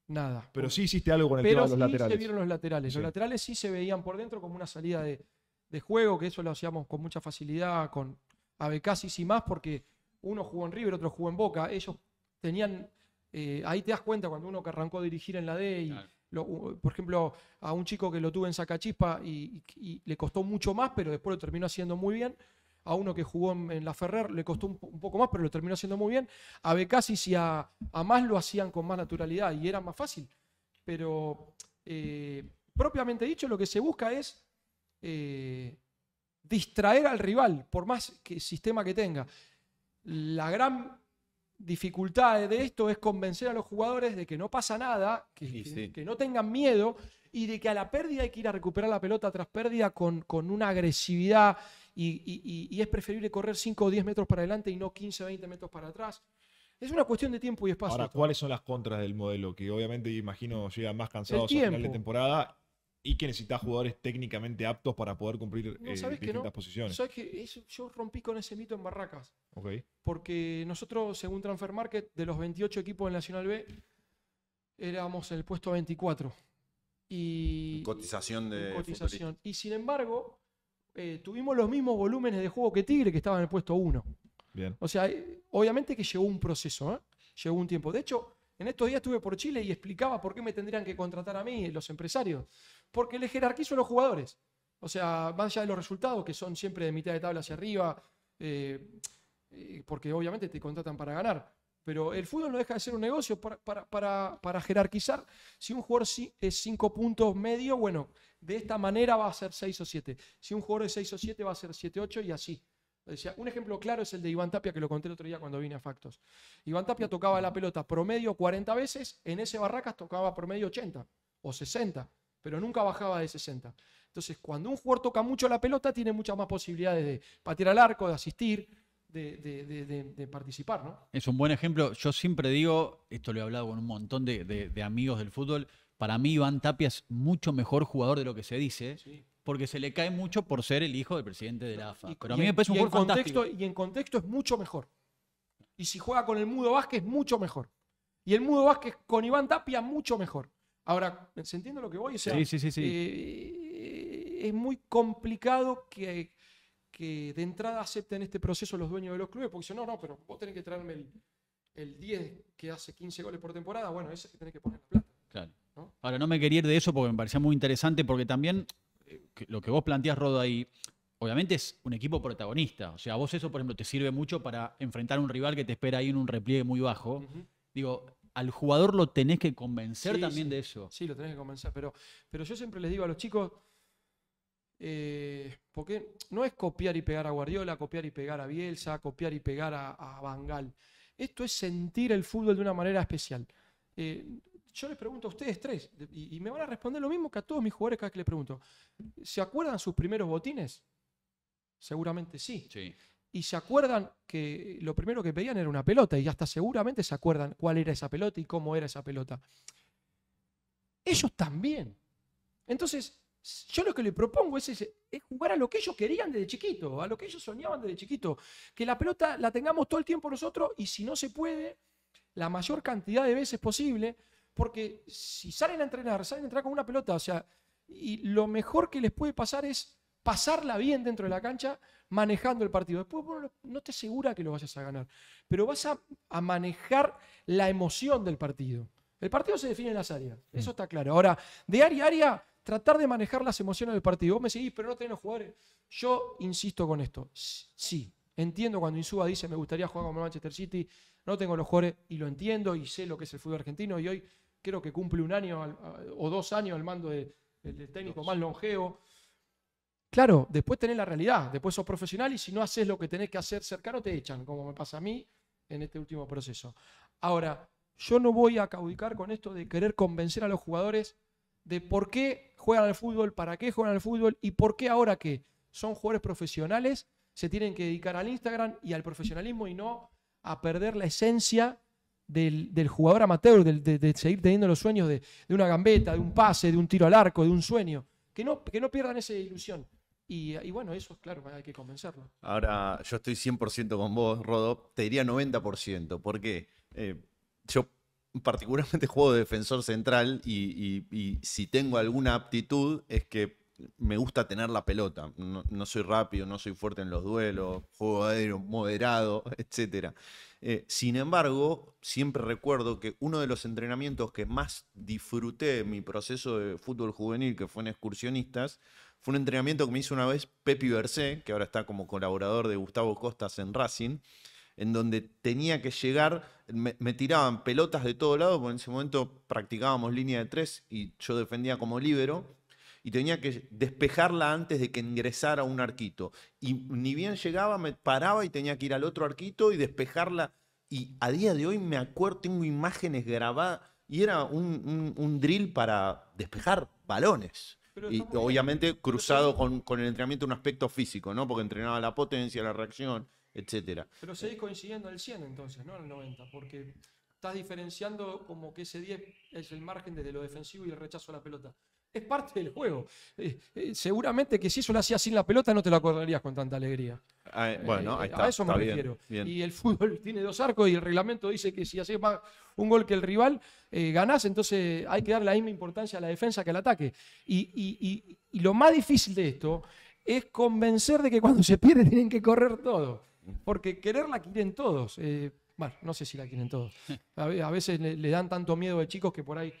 Nada. Pero sí hiciste algo con el Pero tema de los sí laterales. se vieron los laterales. Sí. Los laterales sí se veían por dentro como una salida de juego, que eso lo hacíamos con mucha facilidad, con Abecasis y más, porque uno jugó en River, otro jugó en Boca. Ellos tenían. Ahí te das cuenta cuando uno que arrancó a dirigir en la D, y Claro. por ejemplo, a un chico que lo tuve en Sacachispa y le costó mucho más, pero después lo terminó haciendo muy bien. A uno que jugó en la Ferrer le costó un poco más, pero lo terminó haciendo muy bien. A Becasis y a más lo hacían con más naturalidad y era más fácil. Pero propiamente dicho, lo que se busca es distraer al rival, por más sistema que tenga. La gran dificultad de esto es convencer a los jugadores de que no pasa nada, que no tengan miedo, y de que a la pérdida hay que ir a recuperar la pelota tras pérdida con una agresividad, y es preferible correr 5 o 10 metros para adelante y no 15 o 20 metros para atrás. Es una cuestión de tiempo y espacio. Ahora, esto. ¿cuáles son las contras del modelo? Que obviamente, imagino, llegan más cansados a tiempo. final de temporada y que necesitas jugadores técnicamente aptos para poder cumplir No, ¿sabes que no? distintas posiciones. ¿Sabes que yo rompí con ese mito en Barracas? Ok. Porque nosotros, según Transfer Market, de los 28 equipos del Nacional B, éramos en el puesto 24. Y Cotización de cotización. Y sin embargo, tuvimos los mismos volúmenes de juego que Tigre, que estaba en el puesto 1. Bien. O sea, obviamente que llevó un proceso, ¿eh? Llevó un tiempo. De hecho, en estos días estuve por Chile y explicaba por qué me tendrían que contratar a mí, los empresarios. Porque le jerarquizo a los jugadores. O sea, más allá de los resultados, que son siempre de mitad de tabla hacia arriba, porque obviamente te contratan para ganar. Pero el fútbol no deja de ser un negocio para jerarquizar. Si un jugador es 5 puntos medio, bueno, de esta manera va a ser 6 o 7. Si un jugador es 6 o 7, va a ser 7 o 8 y así. O sea, un ejemplo claro es el de Iván Tapia, que lo conté el otro día cuando vine a Factos. Iván Tapia tocaba la pelota promedio 40 veces, en ese Barracas tocaba promedio 80 o 60, pero nunca bajaba de 60. Entonces, cuando un jugador toca mucho la pelota, tiene muchas más posibilidades de patear al arco, de asistir, de participar, ¿no? Es un buen ejemplo. Yo siempre digo, esto lo he hablado con un montón de amigos del fútbol, para mí Iván Tapia es mucho mejor jugador de lo que se dice, Sí. porque se le cae mucho por ser el hijo del presidente de la AFA. Pero a mí Y me parece un jugador fantástico. Y en contexto es mucho mejor. Y si juega con el Mudo Vázquez, mucho mejor. Y el Mudo Vázquez con Iván Tapia, mucho mejor. Ahora, ¿se entiende lo que voy? O sea, Sí. es muy complicado que de entrada acepten este proceso los dueños de los clubes, porque dicen, no, pero vos tenés que traerme el 10 que hace 15 goles por temporada, bueno, ese que tenés que poner la plata. Claro. ¿No? Ahora, no me quería ir de eso porque me parecía muy interesante, porque también lo que vos planteás, Rodo, ahí, obviamente es un equipo protagonista. O sea, a vos eso, por ejemplo, te sirve mucho para enfrentar a un rival que te espera ahí en un repliegue muy bajo. Ujú. Digo, al jugador lo tenés que convencer Sí, también sí. de eso. Sí, lo tenés que convencer. Pero yo siempre les digo a los chicos, porque no es copiar y pegar a Guardiola, copiar y pegar a Bielsa, copiar y pegar a Van Gaal. Esto es sentir el fútbol de una manera especial. Yo les pregunto a ustedes tres, y me van a responder lo mismo que a todos mis jugadores cada vez que les pregunto. ¿Se acuerdan sus primeros botines? Seguramente sí. Sí. Y se acuerdan que lo primero que pedían era una pelota, y hasta seguramente se acuerdan cuál era esa pelota y cómo era esa pelota. Ellos también. Entonces, yo lo que le propongo es jugar a lo que ellos querían desde chiquito, a lo que ellos soñaban desde chiquito. Que la pelota la tengamos todo el tiempo nosotros, y si no se puede, la mayor cantidad de veces posible, porque si salen a entrenar con una pelota, o sea, y lo mejor que les puede pasar es pasarla bien dentro de la cancha, manejando el partido. Después, bueno, no te asegura que lo vayas a ganar, pero vas a manejar la emoción del partido. El partido se define en las áreas, eso está claro. Ahora, de área a área, tratar de manejar las emociones del partido. Vos me decís, pero no tenés los jugadores. Yo insisto con esto. Sí, entiendo cuando Insúa dice, me gustaría jugar como Manchester City, no tengo los jugadores, y lo entiendo, y sé lo que es el fútbol argentino, y hoy creo que cumple un año o 2 años al mando del técnico más longevo. Claro, después tenés la realidad, después sos profesional y si no haces lo que tenés que hacer cercano te echan, como me pasa a mí en este último proceso. Ahora, yo no voy a caudicar con esto de querer convencer a los jugadores de por qué juegan al fútbol, para qué juegan al fútbol y por qué ahora que son jugadores profesionales se tienen que dedicar al Instagram y al profesionalismo y no a perder la esencia del jugador amateur, de seguir teniendo los sueños de una gambeta, de un pase, de un tiro al arco, de un sueño. Que no pierdan esa ilusión. Y bueno, eso, claro, hay que convencerlo. Ahora, yo estoy 100% con vos, Rodo. Te diría 90%. Porque yo particularmente juego de defensor central y si tengo alguna aptitud es que me gusta tener la pelota. No soy rápido, no soy fuerte en los duelos, juego aéreo moderado, etc. Sin embargo, siempre recuerdo que uno de los entrenamientos que más disfruté en mi proceso de fútbol juvenil, que fue en excursionistas, fue un entrenamiento que me hizo una vez Pepi Bercé, que ahora está como colaborador de Gustavo Costas en Racing, en donde tenía que llegar, me tiraban pelotas de todo lado, porque en ese momento practicábamos línea de 3 y yo defendía como líbero, y tenía que despejarla antes de que ingresara un arquito. Y ni bien llegaba, me paraba y tenía que ir al otro arquito y despejarla. Y a día de hoy me acuerdo, tengo imágenes grabadas, y era un drill para despejar balones. Y obviamente cruzado con el entrenamiento un aspecto físico, ¿no? Porque entrenaba la potencia, la reacción, etcétera. Pero seguís coincidiendo al 100 entonces, no al 90, porque estás diferenciando como que ese 10 es el margen desde lo defensivo y el rechazo a la pelota. Es parte del juego. Seguramente que si eso lo hacías sin la pelota no te lo acordarías con tanta alegría. Bueno, ahí está. A eso me refiero. Bien. Y el fútbol tiene 2 arcos y el reglamento dice que si haces más un gol que el rival, ganás, entonces hay que darle la misma importancia a la defensa que al ataque. Y lo más difícil de esto es convencer de que cuando se pierde tienen que correr todos. Porque querer la quieren todos. Bueno, no sé si la quieren todos. A veces le dan tanto miedo de chicos que por ahí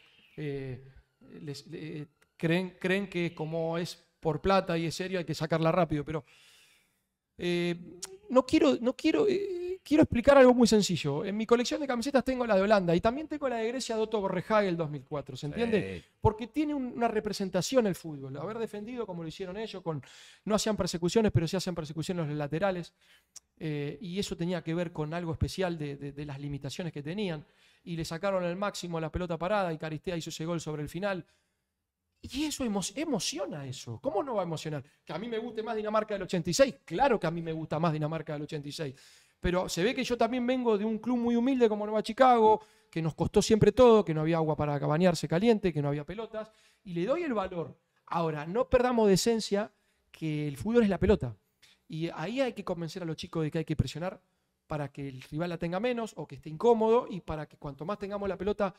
creen que como es por plata y es serio hay que sacarla rápido, pero quiero explicar algo muy sencillo. En mi colección de camisetas tengo la de Holanda y también tengo la de Grecia de Otto Gorrehage del 2004, ¿se entiende? Porque tiene una representación el fútbol, haber defendido como lo hicieron ellos, no hacían persecuciones, pero sí hacían persecuciones en los laterales, y eso tenía que ver con algo especial de las limitaciones que tenían, y le sacaron el máximo a la pelota parada y Caristea hizo ese gol sobre el final. Y eso emociona eso. ¿Cómo no va a emocionar? ¿Que a mí me guste más Dinamarca del 86? Claro que a mí me gusta más Dinamarca del 86. Pero se ve que yo también vengo de un club muy humilde como Nueva Chicago, que nos costó siempre todo, que no había agua para bañarse caliente, que no había pelotas, y le doy el valor. Ahora, no perdamos de esencia que el fútbol es la pelota. Y ahí hay que convencer a los chicos de que hay que presionar para que el rival la tenga menos o que esté incómodo y para que cuanto más tengamos la pelota,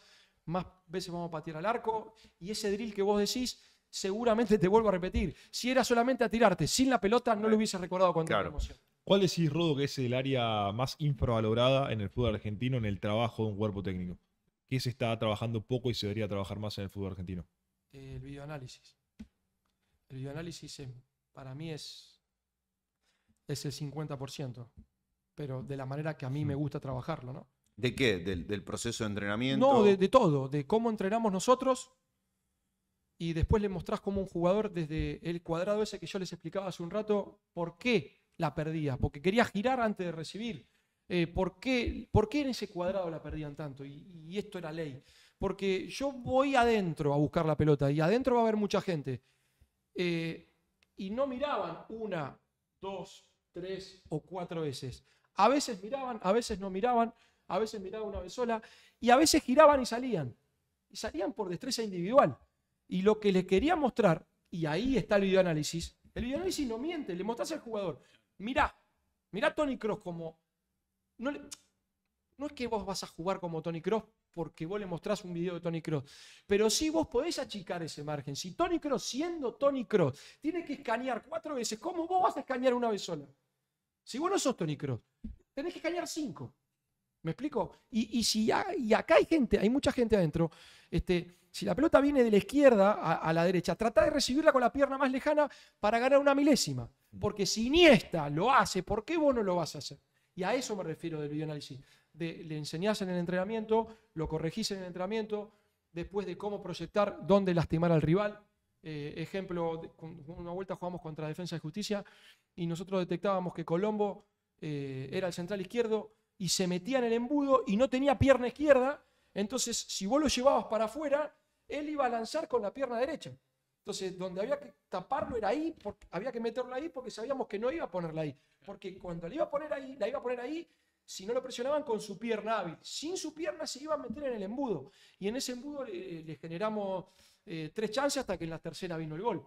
más veces vamos a patear al arco, y ese drill que vos decís, seguramente te vuelvo a repetir. Si era solamente a tirarte sin la pelota, no lo hubiese recordado con tanta emoción. ¿Cuál decís, Rodo, que es el área más infravalorada en el fútbol argentino en el trabajo de un cuerpo técnico? ¿Qué se está trabajando poco y se debería trabajar más en el fútbol argentino? El videoanálisis. El videoanálisis para mí es el 50%, pero de la manera que a mí me gusta trabajarlo, ¿no? ¿De qué? ¿Del proceso de entrenamiento? No, de todo, de cómo entrenamos nosotros, y después le mostrás como un jugador desde el cuadrado ese que yo les explicaba hace un rato, por qué la perdía, porque quería girar antes de recibir. ¿Por qué en ese cuadrado la perdían tanto? Y esto era ley. Porque yo voy adentro a buscar la pelota y adentro va a haber mucha gente. Y no miraban 1, 2, 3 o 4 veces. A veces miraban, a veces no miraban. A veces miraban una vez sola y a veces giraban y salían. Y salían por destreza individual. Y lo que les quería mostrar, y ahí está el videoanálisis no miente, le mostrás al jugador. Mirá Toni Kroos como... No es que vos vas a jugar como Toni Kroos porque vos le mostrás un video de Toni Kroos, pero sí vos podés achicar ese margen. Si Toni Kroos, siendo Toni Kroos, tiene que escanear 4 veces, ¿cómo vos vas a escanear una vez sola? Si vos no sos Toni Kroos, tenés que escanear 5. ¿Me explico? Y acá hay mucha gente adentro. Si la pelota viene de la izquierda a la derecha, trata de recibirla con la pierna más lejana para ganar una milésima. Porque si Iniesta lo hace, ¿por qué vos no lo vas a hacer? Y a eso me refiero del videoanálisis. Le enseñás en el entrenamiento, lo corregís en el entrenamiento, después de cómo proyectar, dónde lastimar al rival, Ejemplo, una vuelta jugamos contra Defensa y Justicia y nosotros detectábamos que Colombo era el central izquierdo y se metía en el embudo y no tenía pierna izquierda. Entonces, si vos lo llevabas para afuera, él iba a lanzar con la pierna derecha. Entonces, donde había que taparlo era ahí, había que meterlo ahí porque sabíamos que no iba a ponerla ahí. Porque cuando la iba a poner ahí, si no lo presionaban con su pierna hábil. Sin su pierna se iba a meter en el embudo. Y en ese embudo le generamos 3 chances hasta que en la tercera vino el gol.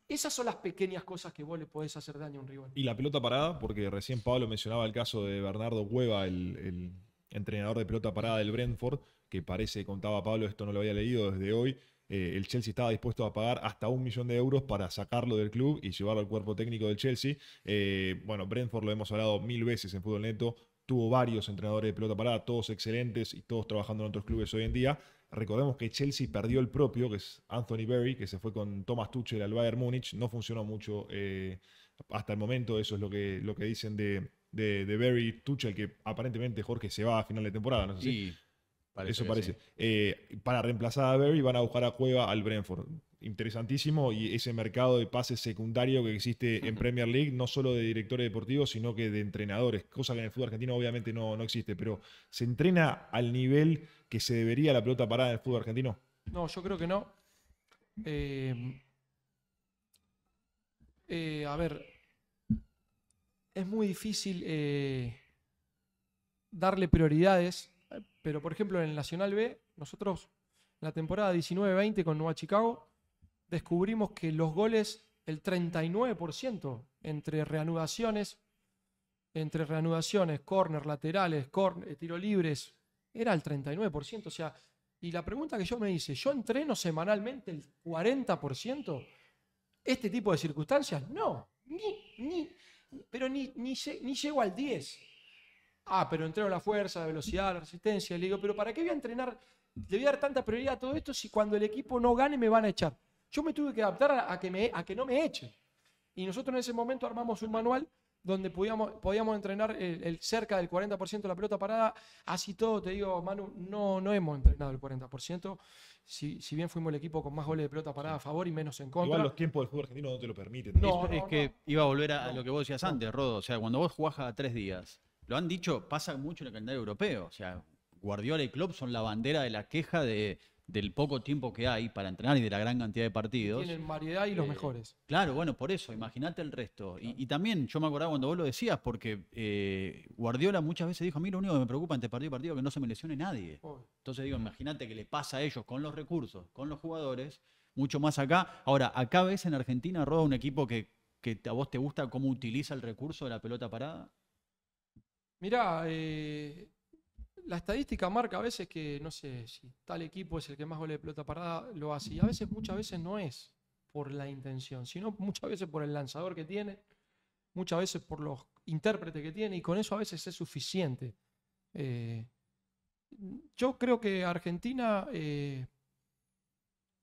Esas son las pequeñas cosas que vos le podés hacer daño a un rival. Y la pelota parada, porque recién Pablo mencionaba el caso de Bernardo Cueva, el entrenador de pelota parada del Brentford, que parece, contaba Pablo, esto no lo había leído desde hoy, el Chelsea estaba dispuesto a pagar hasta 1 millón de euros para sacarlo del club y llevarlo al cuerpo técnico del Chelsea. Bueno, Brentford lo hemos hablado 1000 veces en Fútbol Neto, tuvo varios entrenadores de pelota parada, todos excelentes y todos trabajando en otros clubes hoy en día. Recordemos que Chelsea perdió el propio, que es Anthony Berry, que se fue con Thomas Tuchel al Bayern Múnich. No funcionó mucho hasta el momento, eso es lo que dicen de Berry. Tuchel, que aparentemente, Jorge, se va a final de temporada, ¿no sé si? Eso parece. Sí. Para reemplazar a Berry van a buscar a Cueva al Brentford. Interesantísimo, y ese mercado de pases secundario que existe en Premier League, no solo de directores deportivos, sino que de entrenadores, cosa que en el fútbol argentino obviamente no existe, pero ¿se entrena al nivel que se debería la pelota parada en el fútbol argentino? No, yo creo que no. A ver, es muy difícil darle prioridades, pero por ejemplo en el Nacional B, nosotros en la temporada 19-20 con Nueva Chicago, descubrimos que los goles, el 39% entre reanudaciones, córner, laterales, tiro libres, era el 39%. O sea, y la pregunta que yo me hice, ¿yo entreno semanalmente el 40%? ¿Este tipo de circunstancias? No, pero ni llego al 10%. Pero entreno la fuerza, la velocidad, la resistencia. Le digo, ¿pero para qué voy a entrenar? Le voy a dar tanta prioridad a todo esto si cuando el equipo no gane me van a echar. Yo me tuve que adaptar a que no me echen. Y nosotros en ese momento armamos un manual donde podíamos entrenar cerca del 40% de la pelota parada. Así todo, te digo, Manu, no hemos entrenado el 40%. Si bien fuimos el equipo con más goles de pelota parada a favor y menos en contra. Igual los tiempos del fútbol argentino no te lo permiten. Es que iba a volver a lo que vos decías antes, Rodo. O sea, cuando vos jugás a 3 días, lo han dicho, pasa mucho en el calendario europeo. O sea, Guardiola y Klopp son la bandera de la queja del poco tiempo que hay para entrenar y de la gran cantidad de partidos. Tienen variedad y los mejores. Claro, bueno, por eso, imagínate el resto. Y también yo me acordaba cuando vos lo decías, porque Guardiola muchas veces dijo, a mí lo único que me preocupa entre partido y partido es que no se me lesione nadie. Entonces digo, imagínate que le pasa a ellos con los recursos, con los jugadores, mucho más acá. Ahora, acá ves en Argentina, Roda, un equipo que a vos te gusta cómo utiliza el recurso de la pelota parada. Mirá, la estadística marca a veces que, no sé, si tal equipo es el que más goles de pelota parada lo hace. Y a veces, muchas veces no es por la intención, sino muchas veces por el lanzador que tiene, muchas veces por los intérpretes que tiene, y con eso a veces es suficiente. Yo creo que Argentina,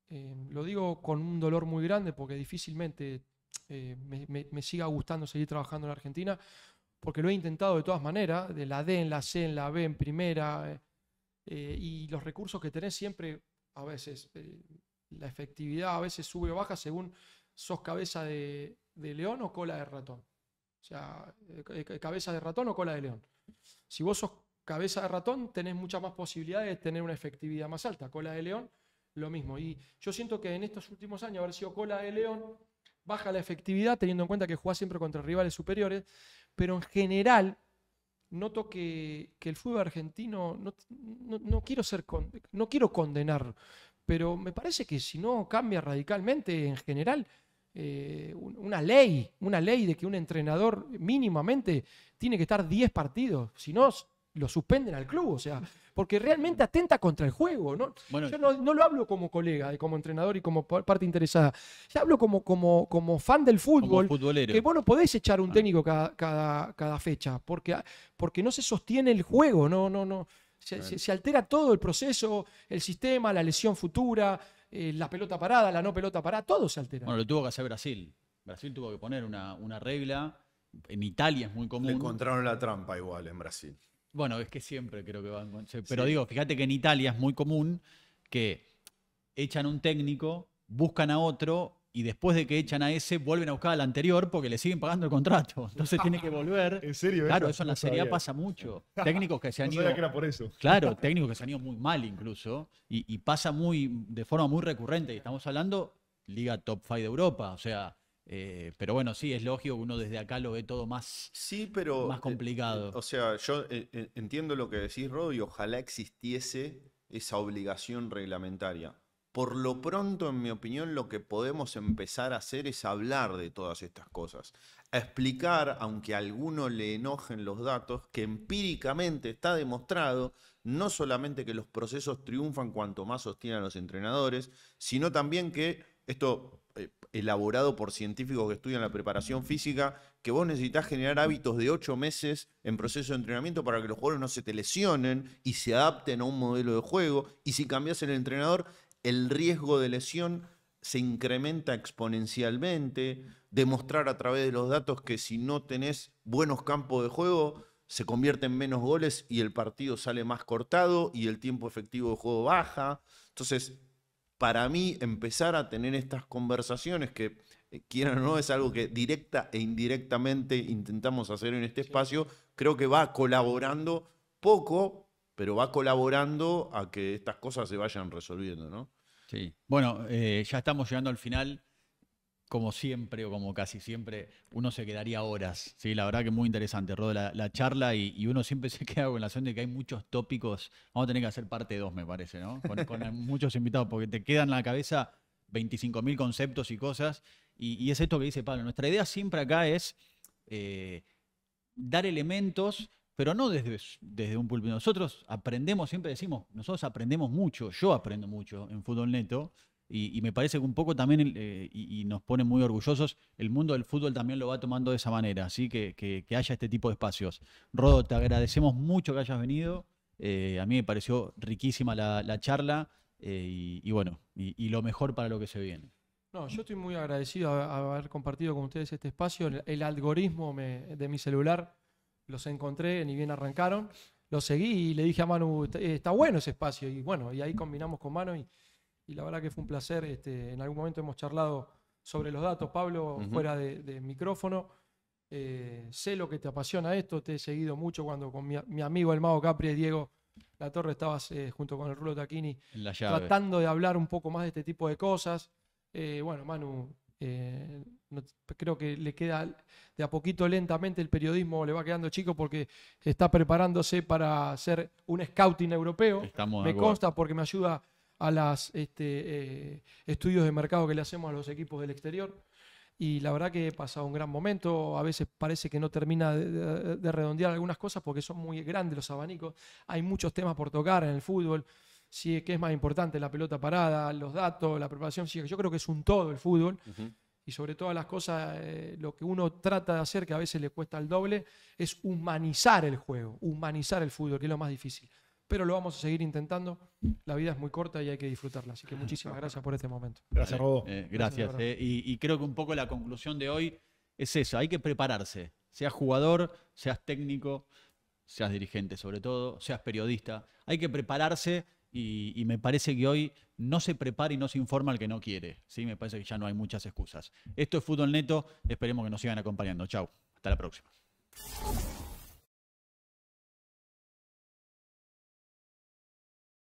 lo digo con un dolor muy grande porque difícilmente me siga gustando seguir trabajando en Argentina, porque lo he intentado de todas maneras, de la D en la C, en la B, en primera, y los recursos que tenés siempre, a veces, la efectividad a veces sube o baja según sos cabeza de león o cola de ratón. O sea, cabeza de ratón o cola de león. Si vos sos cabeza de ratón, tenés muchas más posibilidades de tener una efectividad más alta. Cola de león, lo mismo. Y yo siento que en estos últimos años haber sido cola de león, baja la efectividad, teniendo en cuenta que jugás siempre contra rivales superiores, pero en general noto que el fútbol argentino, no quiero condenar, pero me parece que si no cambia radicalmente en general, una ley de que un entrenador mínimamente tiene que estar 10 partidos, si no lo suspenden al club, o sea, porque realmente atenta contra el juego, ¿no? Bueno, yo no lo hablo como colega, como entrenador y como parte interesada, yo hablo como fan del fútbol, como futbolero. Que vos no podés echar un técnico cada fecha, porque no se sostiene el juego, se altera todo el proceso, el sistema, la lesión futura, la pelota parada, la no pelota parada, todo se altera. Bueno, lo tuvo que hacer Brasil. Brasil tuvo que poner una regla. En Italia es muy común. Le encontraron la trampa igual en Brasil. Bueno, es que siempre creo que van. Pero sí. Digo, fíjate que en Italia es muy común que echan un técnico, buscan a otro y después de que echan a ese, vuelven a buscar al anterior porque le siguen pagando el contrato. Entonces tiene que volver. ¿En serio? Claro, eso en No la Serie A sabía. pasa mucho. Técnicos que se han No ido. sabía que era por eso. Claro, técnicos que se han ido muy mal incluso. Y pasa de forma muy recurrente. Y estamos hablando Liga Top 5 de Europa. O sea, pero bueno, sí, es lógico que uno desde acá lo ve todo más, Sí, pero. más complicado. O sea, yo entiendo lo que decís, Rod, y ojalá existiese esa obligación reglamentaria. Por lo pronto, en mi opinión, lo que podemos empezar a hacer es hablar de todas estas cosas. A explicar, aunque a alguno le enojen los datos, que empíricamente está demostrado no solamente que los procesos triunfan cuanto más sostienen a los entrenadores, sino también que esto, elaborado por científicos que estudian la preparación física, que vos necesitas generar hábitos de 8 meses en proceso de entrenamiento para que los jugadores no se te lesionen y se adapten a un modelo de juego. Y si cambias el entrenador, el riesgo de lesión se incrementa exponencialmente. Demostrar a través de los datos que si no tenés buenos campos de juego, se convierte en menos goles y el partido sale más cortado y el tiempo efectivo de juego baja. Entonces, para mí, empezar a tener estas conversaciones que, quieran o no, es algo que directa e indirectamente intentamos hacer en este espacio, creo que va colaborando poco, pero va colaborando a que estas cosas se vayan resolviendo, ¿no? Sí. Bueno, ya estamos llegando al final. Como siempre, o como casi siempre, uno se quedaría horas. ¿Sí? La verdad que muy interesante, Rodo, la charla, y uno siempre se queda con la sensación de que hay muchos tópicos. Vamos a tener que hacer parte 2, me parece, ¿no? Con muchos invitados, porque te quedan en la cabeza 25.000 conceptos y cosas. Y es esto que dice Pablo. Nuestra idea siempre acá es dar elementos, pero no desde un púlpito. Nosotros aprendemos, siempre decimos, nosotros aprendemos mucho. Yo aprendo mucho en Fútbol Neto. Y me parece que un poco también, y nos pone muy orgullosos, el mundo del fútbol también lo va tomando de esa manera, así que haya este tipo de espacios. Rodo, te agradecemos mucho que hayas venido. A mí me pareció riquísima la charla, y bueno, y lo mejor para lo que se viene. No, yo estoy muy agradecido a haber compartido con ustedes este espacio. El algoritmo de mi celular los encontré, ni bien arrancaron. Los seguí y le dije a Manu, está bueno ese espacio. Y bueno, y ahí combinamos con Manu y la verdad que fue un placer. En algún momento hemos charlado sobre los datos, Pablo, fuera de micrófono. Sé lo que te apasiona esto, te he seguido mucho cuando con mi amigo el Mago Capri, Diego Latorre, estabas junto con el Rulo Tacchini tratando de hablar un poco más de este tipo de cosas. Bueno, Manu, creo que le queda de a poquito, lentamente, el periodismo le va quedando chico porque está preparándose para ser un scouting europeo. Me consta porque me ayuda a los estudios de mercado que le hacemos a los equipos del exterior. Y la verdad que he pasado un gran momento. A veces parece que no termina de redondear algunas cosas porque son muy grandes los abanicos. Hay muchos temas por tocar en el fútbol. Sí, ¿qué es más importante? La pelota parada, los datos, la preparación física. Yo creo que es un todo el fútbol. Y sobre todas las cosas, lo que uno trata de hacer, que a veces le cuesta el doble, es humanizar el juego, humanizar el fútbol, que es lo más difícil. Pero lo vamos a seguir intentando. La vida es muy corta y hay que disfrutarla. Así que muchísimas gracias por este momento. Gracias, Rodo. Gracias. Y creo que un poco la conclusión de hoy es eso. Hay que prepararse. Seas jugador, seas técnico, seas dirigente sobre todo, seas periodista. Hay que prepararse y me parece que hoy no se prepara y no se informa al que no quiere. ¿Sí? Me parece que ya no hay muchas excusas. Esto es Fútbol Neto. Esperemos que nos sigan acompañando. Chau. Hasta la próxima.